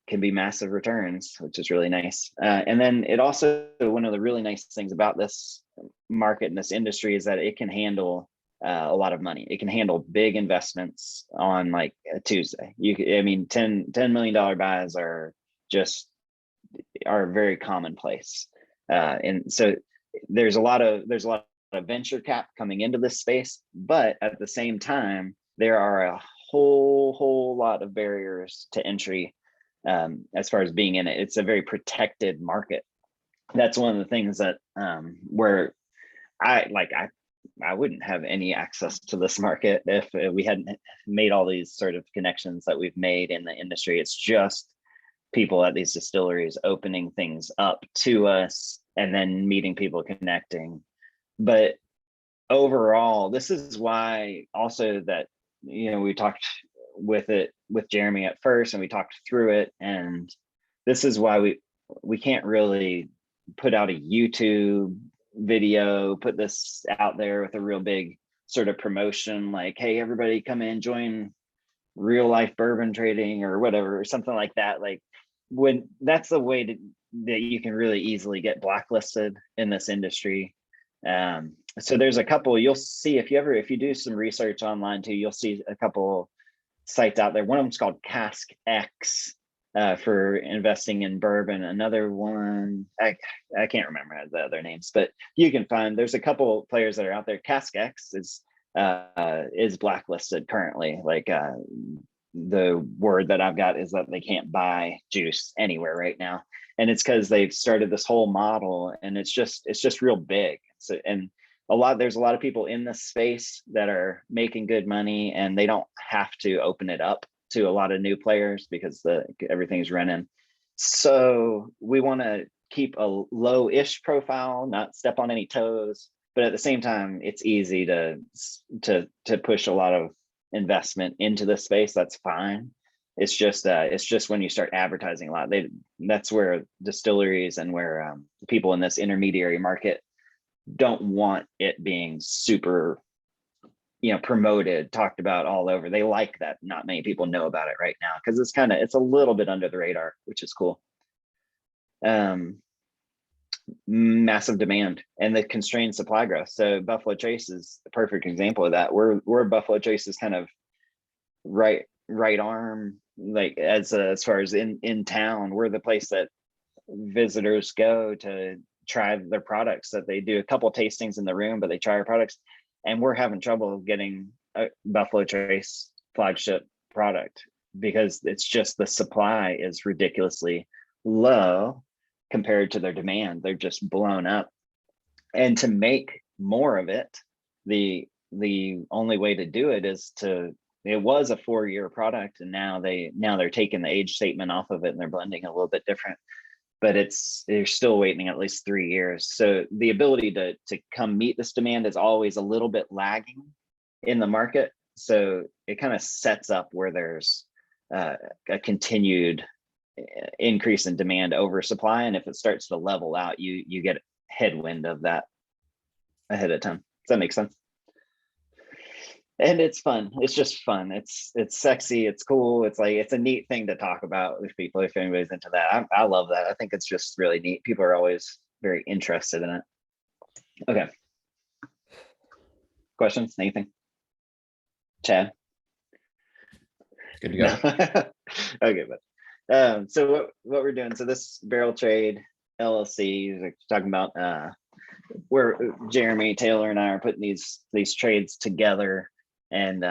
can be massive returns, which is really nice. And then it also, one of the really nice things about this market and this industry is that it can handle a lot of money. It can handle big investments on like a Tuesday. $10 million buys are just are very commonplace. And so there's a lot of venture cap coming into this space, but at the same time, there are a whole lot of barriers to entry as far as being in it. It's a very protected market. That's one of the things that where I wouldn't have any access to this market if we hadn't made all these sort of connections that we've made in the industry. It's just people at these distilleries opening things up to us and then meeting people, connecting. But overall, this is why also that, we talked with Jeremy at first and we talked through it. And this is why we can't really put out a YouTube video, put this out there with a real big sort of promotion, like, hey, everybody come in, join real life bourbon trading or whatever, or something like that. Like, when that's the way that you can really easily get blacklisted in this industry. So there's a couple, you'll see if you do some research online too, you'll see a couple sites out there. One of them's called Cask X for investing in bourbon. Another one, I can't remember the other names, but you can find, there's a couple players that are out there. Cask X is blacklisted currently. Like the word that I've got is that they can't buy juice anywhere right now. And it's because they've started this whole model and it's just real big. So, and there's a lot of people in this space that are making good money and they don't have to open it up to a lot of new players because everything's running. So we want to keep a low-ish profile, not step on any toes, but at the same time, it's easy to push a lot of investment into this space. That's fine. It's just when you start advertising a lot, that's where distilleries and where people in this intermediary market don't want it being super, promoted, talked about all over. They like that not many people know about it right now because it's a little bit under the radar, which is cool. Massive demand and the constrained supply growth. So Buffalo Trace is the perfect example of that. We're Buffalo Trace's kind of right arm, like as far as in town. We're the place that visitors go to try their products, that they do a couple tastings in the room, but they try our products. And we're having trouble getting a Buffalo Trace flagship product because it's just the supply is ridiculously low compared to their demand. They're just blown up. And to make more of it, the only way to do it is it was a 4-year product, and now they're taking the age statement off of it and they're blending a little bit different. But they're still waiting at least 3 years. So the ability to come meet this demand is always a little bit lagging in the market. So it kind of sets up where there's a continued increase in demand over supply. And if it starts to level out, you get headwind of that ahead of time. Does that make sense? And it's fun. It's just fun. It's sexy. It's cool. It's a neat thing to talk about with people if anybody's into that. I love that. I think it's just really neat. People are always very interested in it. Okay. Questions? Anything? Chad? Good to go. No. Okay, but so what we're doing? So this Barrel Trade LLC is talking about where Jeremy Taylor and I are putting these trades together and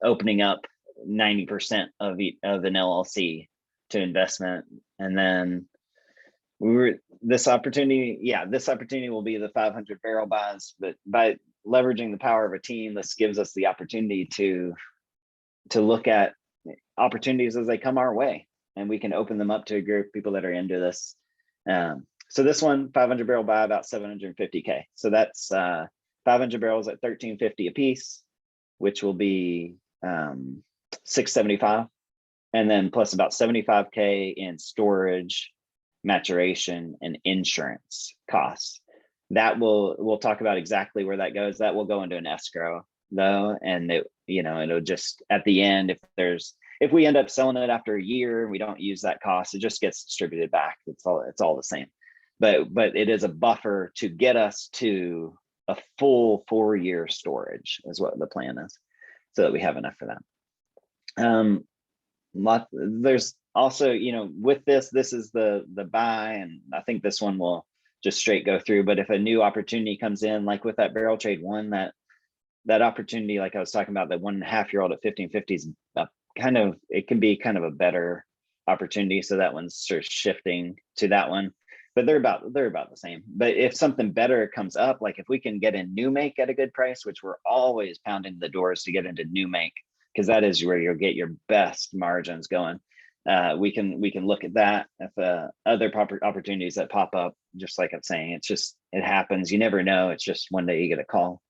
opening up 90% of an LLC to investment. And then this opportunity will be the 500 barrel buys, but by leveraging the power of a team, this gives us the opportunity to look at opportunities as they come our way, and we can open them up to a group of people that are into this. So this one, 500 barrel buy, about 750K. So that's 500 barrels at $13.50 a piece, which will be $675, and then plus about $75K in storage, maturation, and insurance costs. That we'll talk about exactly where that goes. That will go into an escrow though, and it'll just at the end, if we end up selling it after a year and we don't use that cost, it just gets distributed back. It's all the same. But it is a buffer to get us to a full 4-year storage is what the plan is, so that we have enough for that. there's also, you know, with this is the buy, and I think this one will just straight go through. But if a new opportunity comes in, like with that barrel trade one, that opportunity, like I was talking about, that 1.5-year-old at 1550 is kind of, it can be kind of a better opportunity. So that one's sort of shifting to that one, but they're about the same. But if something better comes up, like if we can get in new make at a good price, which we're always pounding the doors to get into new make, because that is where you'll get your best margins going. We can look at that. If other opportunities that pop up, just like I'm saying, it happens. You never know. It's just one day you get a call.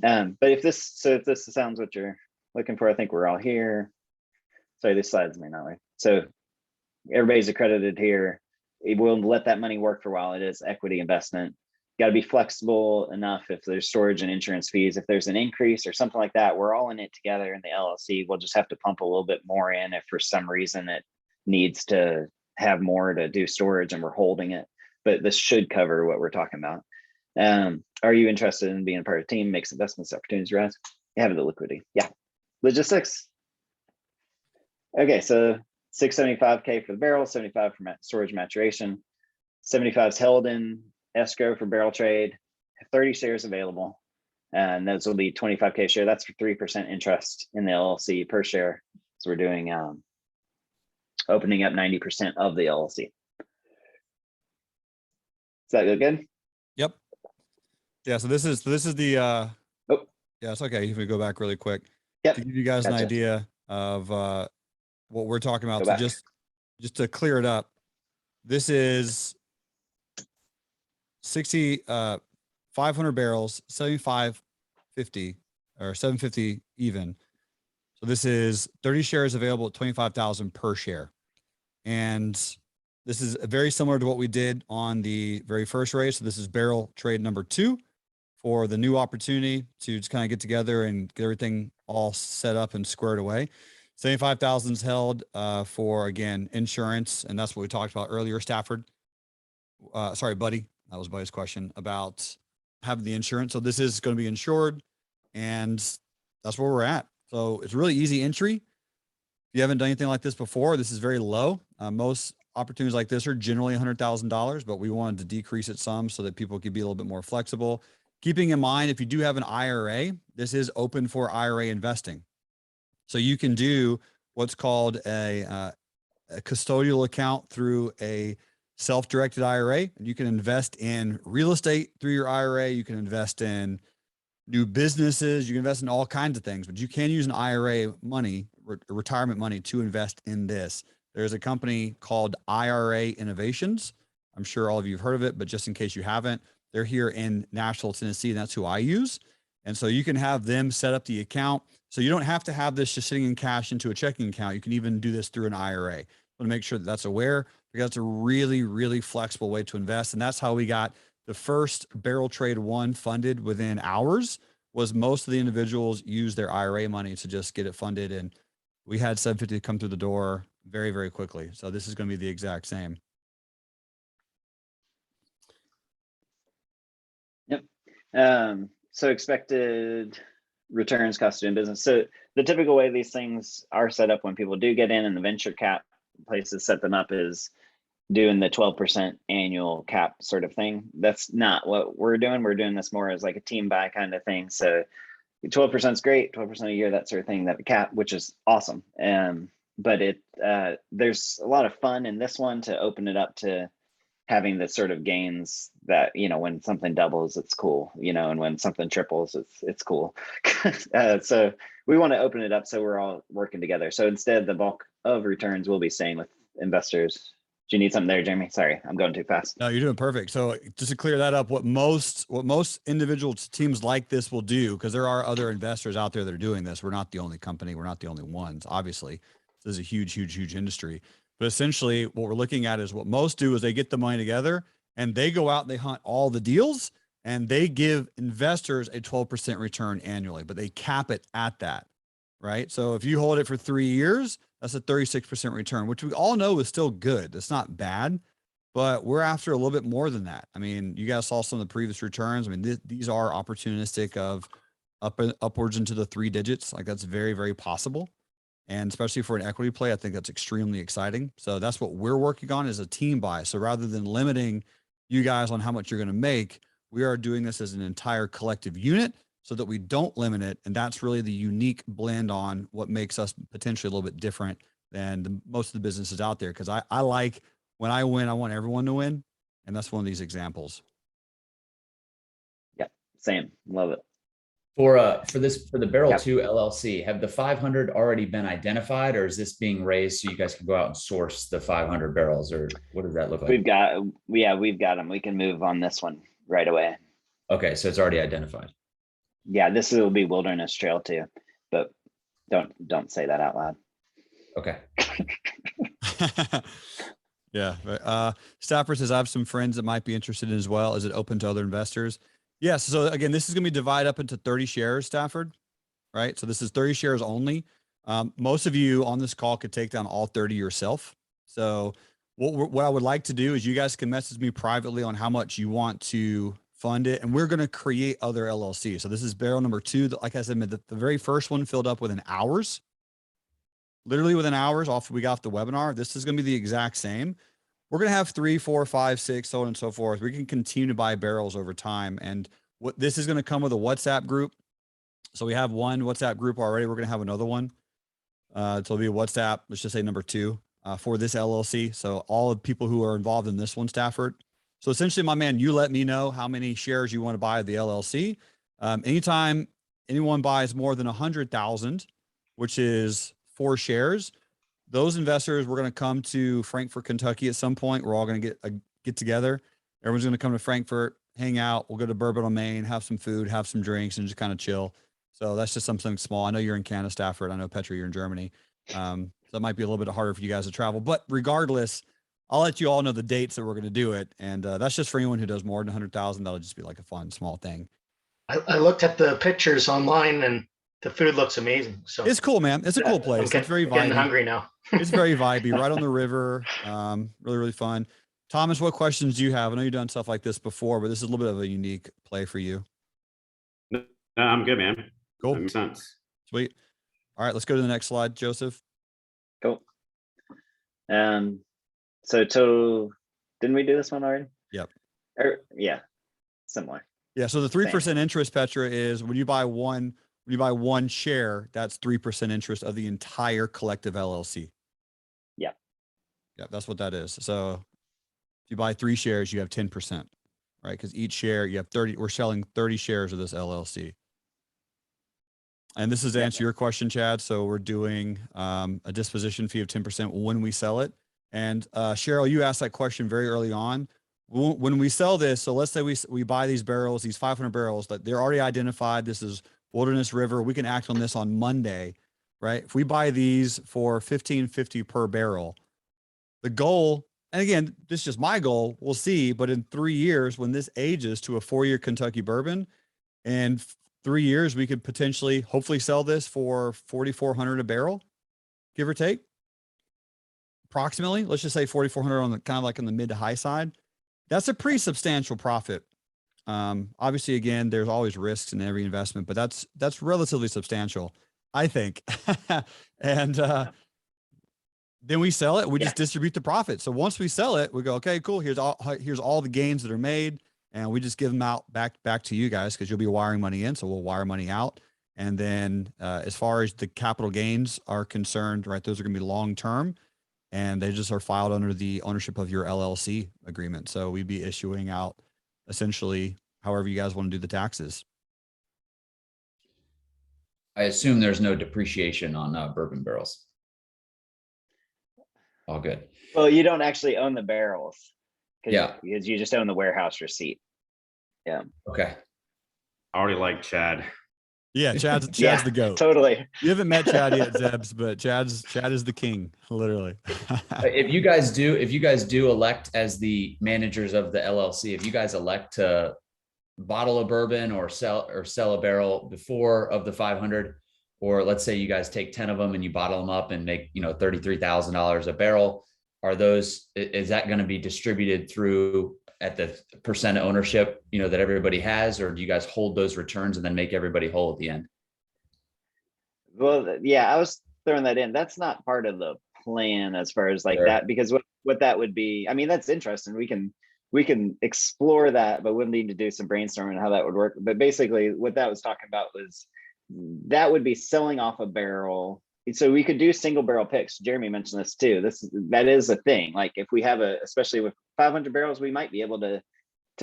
But if this sounds what you're looking for, I think we're all here. Sorry, these slides may not work. So everybody's accredited here. It will let that money work for a while. It is equity investment. Got to be flexible enough if there's storage and insurance fees. If there's an increase or something like that, we're all in it together in the LLC. We'll just have to pump a little bit more in if for some reason it needs to have more to do storage and we're holding it. But this should cover what we're talking about. Are you interested in being a part of the team? Makes investments opportunities rise. You have the liquidity. Yeah. Logistics. Okay, so 675K for the barrel, 75 for storage maturation, 75 is held in escrow for barrel trade, 30 shares available, and those will be 25K share. That's for 3% interest in the LLC per share. So we're doing opening up 90% of the LLC. Does that go good? Yep. Yeah. So this is the Oh, yeah, it's okay if we go back really quick. yep. To give you guys an Gotcha. idea of what we're talking about. Go So back. just to clear it up, this is 500 barrels, 75.50 or 750 even. So this is 30 shares available at 25,000 per share. And this is very similar to what we did on the very first race. So this is barrel trade number 2 for the new opportunity to just kind of get together and get everything all set up and squared away. 75,000 is held for, again, insurance. And that's what we talked about earlier, Stafford. Sorry, Buddy. That was Buddy's question about having the insurance. So this is going to be insured, and that's where we're at. So it's really easy entry. If you haven't done anything like this before, this is very low. Most opportunities like this are generally $100,000, but we wanted to decrease it some so that people could be a little bit more flexible. Keeping in mind, if you do have an IRA, this is open for IRA investing. So you can do what's called a custodial account through a self-directed IRA, and you can invest in real estate through your IRA. You can invest in new businesses. You can invest in all kinds of things, but you can use an IRA money, retirement money, to invest in this. There's a company called IRA Innovations. I'm sure all of you have heard of it, but just in case you haven't, they're here in Nashville, Tennessee, and that's who I use. And so you can have them set up the account. So you don't have to have this just sitting in cash into a checking account. You can even do this through an IRA. I want to make sure that that's aware, because it's a really, really flexible way to invest. And that's how we got the first barrel trade 1 funded within hours. Was most of the individuals use their IRA money to just get it funded. And we had 750 come through the door very, very quickly. So this is going to be the exact same. Yep. So expected returns, cost of doing business. So the typical way these things are set up when people do get in, and the venture cap places set them up, is doing the 12% annual cap sort of thing. That's not what we're doing. We're doing this more as like a team buy kind of thing. So 12% is great, 12% a year, that sort of thing, that cap, which is awesome. But there's a lot of fun in this one to open it up to having the sort of gains that, you know, when something doubles, it's cool, you know, and when something triples, it's cool. So we want to open it up so we're all working together. So instead, the bulk of returns will be staying with investors. Do you need something there, Jeremy? Sorry, I'm going too fast. No, you're doing perfect. So just to clear that up, what most individual teams like this will do, because there are other investors out there that are doing this. We're not the only company. We're not the only ones. Obviously, this is a huge, huge, huge industry. But essentially, what we're looking at is what most do is they get the money together and they go out and they hunt all the deals, and they give investors a 12% return annually, but they cap it at that, right? So if you hold it for 3 years, that's a 36% return, which we all know is still good. It's not bad, but we're after a little bit more than that. I mean, you guys saw some of the previous returns. I mean, these are opportunistic of upwards into the 3 digits. Like, that's very, very possible. And especially for an equity play, I think that's extremely exciting. So that's what we're working on, is a team buy. So rather than limiting you guys on how much you're going to make, we are doing this as an entire collective unit so that we don't limit it. And that's really the unique blend on what makes us potentially a little bit different than most of the businesses out there. Cause I like, when I win, I want everyone to win. And that's one of these examples. Yeah, same. Love it. For the Barrel Yep. 2 LLC, have the 500 already been identified, or is this being raised so you guys can go out and source the 500 barrels, or what does that look like? We've got them. We can move on this one right away. Okay, so it's already identified. Yeah, this will be Wilderness Trail too, but don't say that out loud. Okay. Yeah. But, Stafford says, I have some friends that might be interested in as well. Is it open to other investors? Yes. So again, this is going to be divided up into 30 shares, Stafford, right? So this is 30 shares only. Most of you on this call could take down all 30 yourself. So what I would like to do is you guys can message me privately on how much you want to fund it. And we're going to create other LLCs. So this is barrel number 2. Like I said, the very first one filled up within hours. Literally within hours off we got off the webinar. This is going to be the exact same. We're going to have 3, 4, 5, 6, so on and so forth. We can continue to buy barrels over time. And what this is going to come with a WhatsApp group. So we have one WhatsApp group already. We're going to have another one. So it'll be a WhatsApp, let's just say number 2 for this LLC. So all the people who are involved in this one, Stafford. So essentially, my man, you let me know how many shares you want to buy of the LLC. Anytime anyone buys more than 100,000, which is 4 shares, those investors, we're going to come to Frankfort, Kentucky at some point. We're all going to get together. Everyone's going to come to Frankfort, hang out. We'll go to Bourbon on Main, have some food, have some drinks, and just kind of chill. So that's just something small. I know you're in Canada, Stafford. I know, Petra, you're in Germany. So that might be a little bit harder for you guys to travel. But regardless, I'll let you all know the dates that we're going to do it. And that's just for anyone who does more than 100,000. That'll just be like a fun, small thing. I looked at the pictures online and the food looks amazing. So it's cool, man. It's a cool place. It's very getting vibey. hungry now. It's very vibey, right on the river. Really, really fun. Thomas, what questions do you have? I know you've done stuff like this before, but this is a little bit of a unique play for you. No, I'm good, man. Cool. That makes sense. Sweet. All right, let's go to the next slide, Joseph. Cool. So didn't we do this one already? Yep. Yeah, similar. Yeah. So the 3% interest, Petra, is when you buy one share, that's 3% interest of the entire collective LLC. Yeah. Yeah, that's what that is. So if you buy 3 shares, you have 10%, right? Because each share you have 30. We're selling 30 shares of this LLC. And this is to answer your question, Chad. So we're doing a disposition fee of 10% when we sell it. And Cheryl, you asked that question very early on. When we sell this, so let's say we buy these barrels, these 500 barrels, that they're already identified. This is Wilderness River. We can act on this on Monday, right? If we buy these for $15.50 per barrel, the goal, and again, this is just my goal, we'll see, but in 3 years, when this ages to a 4-year Kentucky bourbon, and 3 years, we could potentially, hopefully sell this for $4,400 a barrel, give or take. Approximately, let's just say 4,400 on the kind of like in the mid to high side. That's a pretty substantial profit. Obviously, again, there's always risks in every investment, but that's relatively substantial, I think. And then we sell it. We just distribute the profit. So once we sell it, we go, okay, cool. Here's all the gains that are made, and we just give them out back to you guys because you'll be wiring money in. So we'll wire money out. And then as far as the capital gains are concerned, right, those are going to be long term. And they just are filed under the ownership of your LLC agreement. So we'd be issuing out essentially however you guys want to do the taxes. I assume there's no depreciation on bourbon barrels. All good. Well, you don't actually own the barrels. Yeah. Because you just own the warehouse receipt. Yeah. Okay. I already like Chad. Yeah, Chad's Yeah, the GOAT. Totally. You haven't met Chad yet, Zebs, but Chad is the king, literally. If you guys do elect as the managers of the LLC, if you guys elect to bottle a bourbon or sell a barrel before of the 500, or let's say you guys take 10 of them and you bottle them up and make, $33,000 a barrel, is that going to be distributed through at the percent ownership, that everybody has, or do you guys hold those returns and then make everybody whole at the end? Well, yeah, I was throwing that in. That's not part of the plan as far as like Sure. that, because what that would be, I mean, that's interesting. We can explore that, but we'll need to do some brainstorming on how that would work. But basically what that was talking about was that would be selling off a barrel. So we could do single barrel picks. Jeremy mentioned this too. That is a thing. Like if we have especially with 500 barrels, we might be able to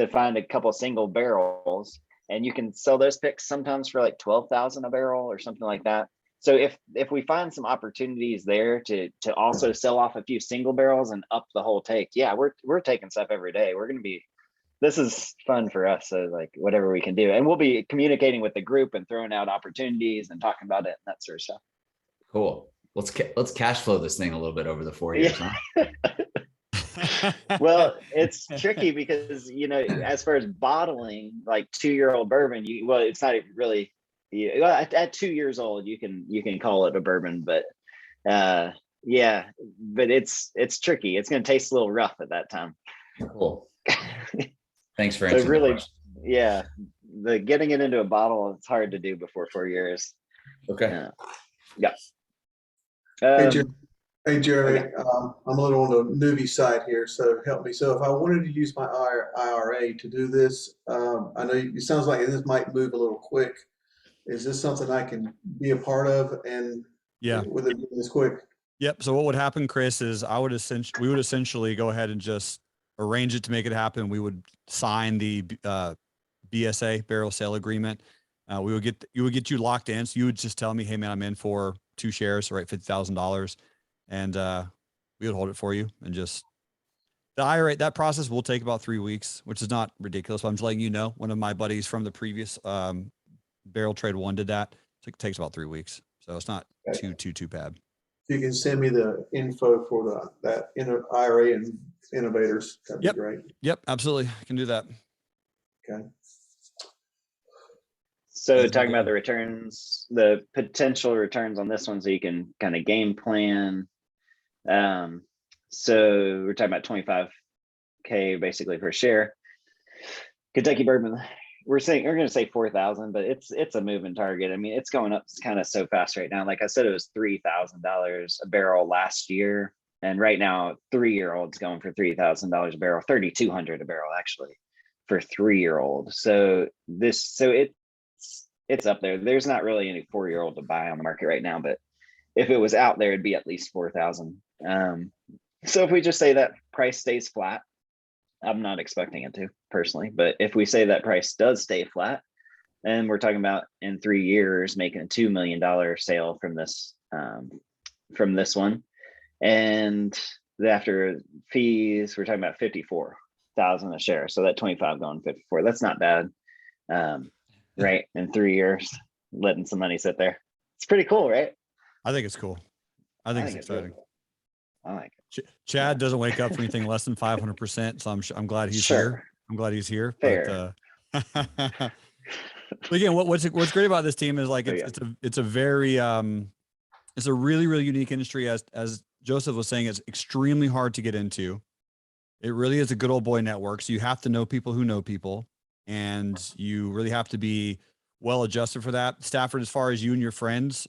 find a couple single barrels, and you can sell those picks sometimes for like 12,000 a barrel or something like that. So if we find some opportunities there to also sell off a few single barrels and up the whole take, yeah, we're taking stuff every day. This is fun for us. So like whatever we can do, and we'll be communicating with the group and throwing out opportunities and talking about it and that sort of stuff. Cool. Let's cash flow this thing a little bit over the 4 years, huh? Well, it's tricky because, as far as bottling, like 2-year-old bourbon, it's not even really, at 2 years old, you can call it a bourbon, but yeah, but it's tricky. It's going to taste a little rough at that time. Cool. Thanks for So answering. really, yeah, the getting it into a bottle, it's hard to do before 4 years. Okay. Yeah. Hey, Jeremy, I'm a little on the newbie side here, so help me. So if I wanted to use my IRA to do this, I know it sounds like this might move a little quick. Is this something I can be a part of, and Yeah. with it moving this quick? Yep. So what would happen, Chris, is we would essentially go ahead and just arrange it to make it happen. We would sign the BSA, barrel sale agreement. You would get you locked in. So you would just tell me, hey man, I'm in for 2 shares, right? $50,000. And we would hold it for you. And just the IRA, that process will take about 3 weeks, which is not ridiculous. But I'm just letting you know, one of my buddies from the previous Barrel Trade 1 did that. So it takes about 3 weeks. So it's not too bad. If you can send me the info for that IRA and innovators, that'd be great. Yep, absolutely. I can do that. Okay. So talking about the returns, the potential returns on this one, so you can kind of game plan. So we're talking about 25K basically per share. Kentucky bourbon, we're going to say 4,000, but it's a moving target. I mean, it's going up kind of so fast right now. Like I said, it was $3,000 a barrel last year, and right now 3-year-olds going for $3,000 a barrel, 3,200 a barrel actually for 3-year-old. So it's up there. There's not really any 4-year-old to buy on the market right now, but if it was out there, it'd be at least 4,000. So if we just say that price stays flat, I'm not expecting it to personally, but if we say that price does stay flat, and we're talking about in 3 years making a $2 million sale from this one, and after fees, we're talking about 54,000 a share. So that 25 going 54, that's not bad. Right, in 3 years, letting some money sit there. It's pretty cool, right? I think it's cool. I think it's exciting. Cool. I like it. Chad doesn't wake up for anything less than 500%. So I'm glad he's Sure. here. I'm glad he's here. Fair. But again, what's great about this team is like it's a very it's a really, really unique industry. As Joseph was saying, it's extremely hard to get into. It really is a good old boy network. So you have to know people who know people, and you really have to be well adjusted for that. Stafford, as far as you and your friends,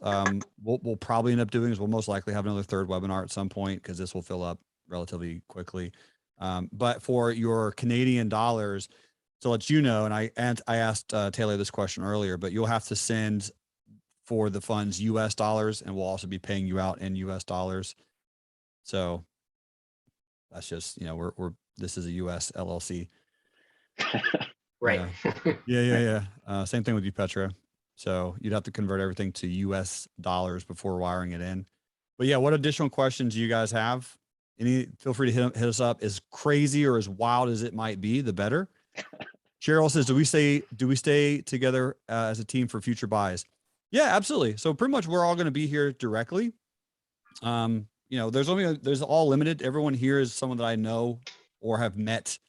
we'll probably end up doing is we'll most likely have another 3rd webinar at some point, because this will fill up relatively quickly. But for your Canadian dollars, to let you know, and I asked Taylor this question earlier, but you'll have to send for the funds US dollars, and we'll also be paying you out in US dollars. So that's just, this is a US LLC. Right. Yeah. Same thing with you, Petra. So you'd have to convert everything to US dollars before wiring it in. But yeah, what additional questions do you guys have? Feel free to hit us up. As crazy or as wild as it might be, the better. Cheryl says, do we stay together as a team for future buys? Yeah, absolutely. So pretty much we're all going to be here directly. There's all limited. Everyone here is someone that I know or have met.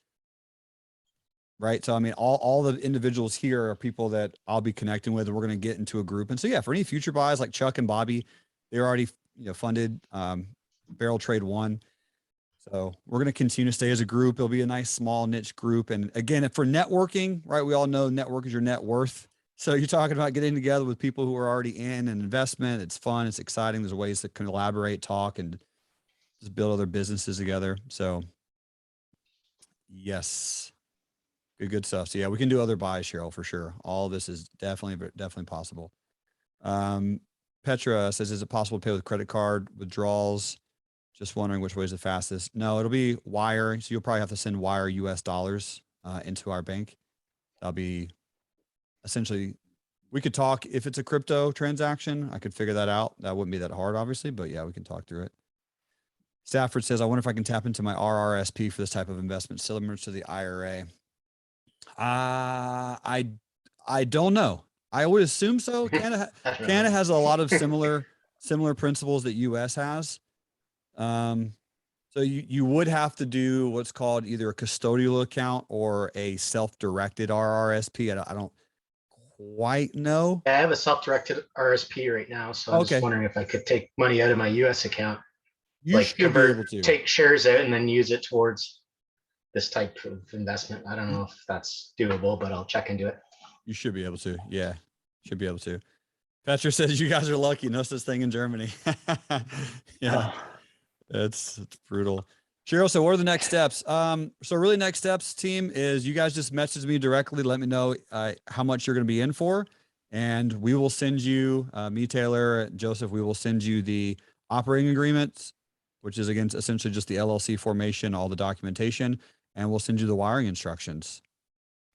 Right. So, I mean, all the individuals here are people that I'll be connecting with, and we're going to get into a group. And so, yeah, for any future buys like Chuck and Bobby, they're already, funded Barrel Trade 1. So we're going to continue to stay as a group. It'll be a nice small niche group. And again, for networking, right, we all know network is your net worth. So you're talking about getting together with people who are already in an investment. It's fun. It's exciting. There's ways to collaborate, talk, and just build other businesses together. So yes, good stuff. So yeah, we can do other buys, Cheryl, for sure. All this is definitely possible. Petra says, is it possible to pay with credit card withdrawals? Just wondering which way is the fastest. No, it'll be wire. So you'll probably have to send wire US dollars into our bank. That'll be essentially, we could talk if it's a crypto transaction. I could figure that out. That wouldn't be that hard, obviously, but yeah, we can talk through it. Stafford says, I wonder if I can tap into my RRSP for this type of investment, similar to the IRA. I don't know. I would assume so. Canada has a lot of similar principles that US has. So you would have to do what's called either a custodial account or a self-directed RRSP. I don't quite know. Yeah, I have a self-directed RSP right now, so I'm just wondering if I could take money out of my US account, You should be able to take shares out and then use it towards this type of investment. I don't know if that's doable, but I'll check into it. You should be able to. Yeah, should be able to. Petra says you guys are lucky. No such thing in Germany. Yeah, it's brutal. Cheryl, so what are the next steps? So really next steps, team, is you guys just message me directly. Let me know how much you're going to be in for. And we will send you, me, Taylor, Joseph, we will send you the operating agreements, which is, again, essentially just the LLC formation, all the documentation, and we'll send you the wiring instructions.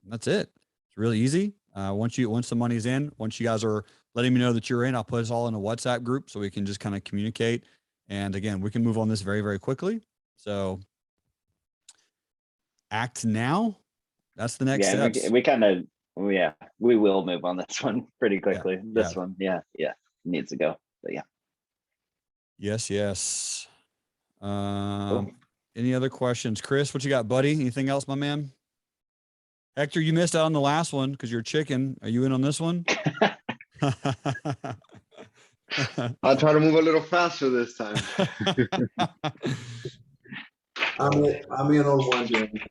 And that's it. It's really easy. Once the money's in, once you guys are letting me know that you're in, I'll put us all in a WhatsApp group so we can just kind of communicate. And again, we can move on this very, very quickly. So act now. That's the next step. We will move on this one pretty quickly. This one, needs to go. But yeah. Yes. Cool. Any other questions? Chris, what you got, buddy? Anything else, my man? Hector, you missed out on the last one because you're chicken. Are you in on this one? I'll try to move a little faster this time. I'm in on one, Jeremy.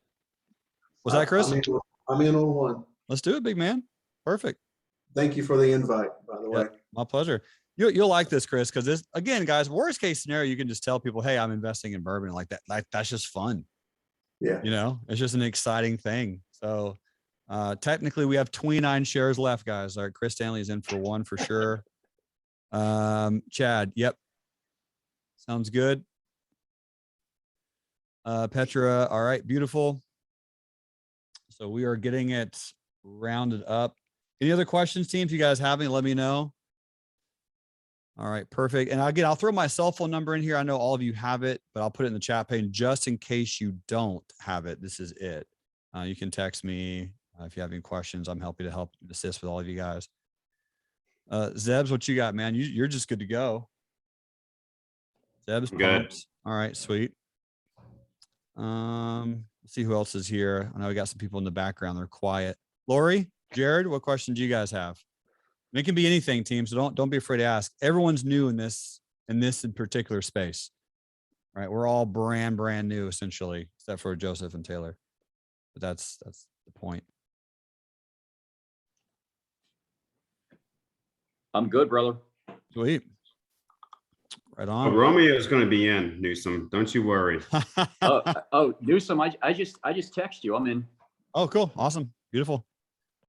Was that Chris? I'm in on one. Let's do it, big man. Perfect. Thank you for the invite, by the way. Yeah, my pleasure. You'll like this, Chris, because this, again, guys, worst case scenario, you can just tell people, hey, I'm investing in bourbon like that. That's just fun. Yeah. It's just an exciting thing. So technically we have 29 shares left, guys. All right, Chris Stanley is in for one for sure. Chad, yep. Sounds good. Petra, all right, beautiful. So we are getting it rounded up. Any other questions, team? If you guys have any, let me know. All right, perfect. And again, I'll throw my cell phone number in here. I know all of you have it, but I'll put it in the chat pane just in case you don't have it. This is it. You can text me if you have any questions. I'm happy to help assist with all of you guys. Zebs, what you got, man? You're just good to go. Zebs, good. Pumped. All right, sweet. Let's see who else is here. I know we got some people in the background. They're quiet. Lori, Jared, what questions do you guys have? And it can be anything, team. So don't be afraid to ask. Everyone's new in this in particular space. All right, we're all brand new essentially, except for Joseph and Taylor. But that's the point. I'm good, brother. Sweet. Right on. Oh, Romeo is going to be in, Newsom. Don't you worry. Oh, Newsom, I just text you. I'm in. Oh, cool. Awesome. Beautiful.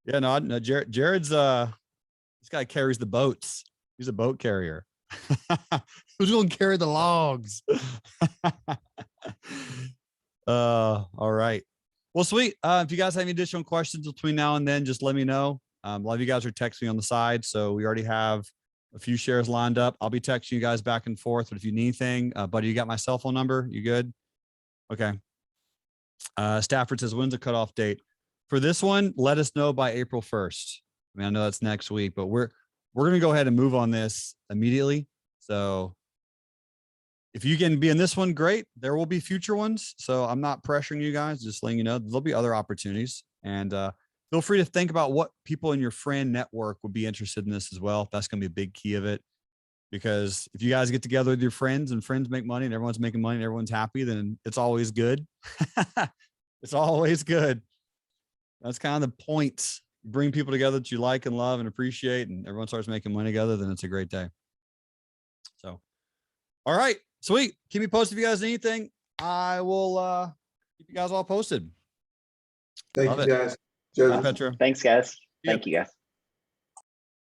Yeah, no, Jared's this guy carries the boats. He's a boat carrier. Who's going to carry the logs? All right. Well, sweet. If you guys have any additional questions between now and then, just let me know. A lot of you guys are texting me on the side, so we already have a few shares lined up. I'll be texting you guys back and forth, but if you need anything, buddy, you got my cell phone number? You good? Okay. Stafford says, when's the cutoff date? For this one, let us know by April 1st. I mean, I know that's next week, but we're going to go ahead and move on this immediately. So if you can be in this one, great. There will be future ones. So I'm not pressuring you guys, just letting you know there'll be other opportunities. And feel free to think about what people in your friend network would be interested in this as well. That's going to be a big key of it. Because if you guys get together with your friends and friends make money and everyone's making money and everyone's happy, then it's always good. It's always good. That's kind of the point. bring people together that you like and love and appreciate, and everyone starts making money together, then it's a great day. So, all right, sweet. Keep me posted if you guys need anything. I will keep you guys all posted. Thank Love you, it. guys. Bye, Joseph. Petra. Thanks, guys. Yep. Thank you, guys.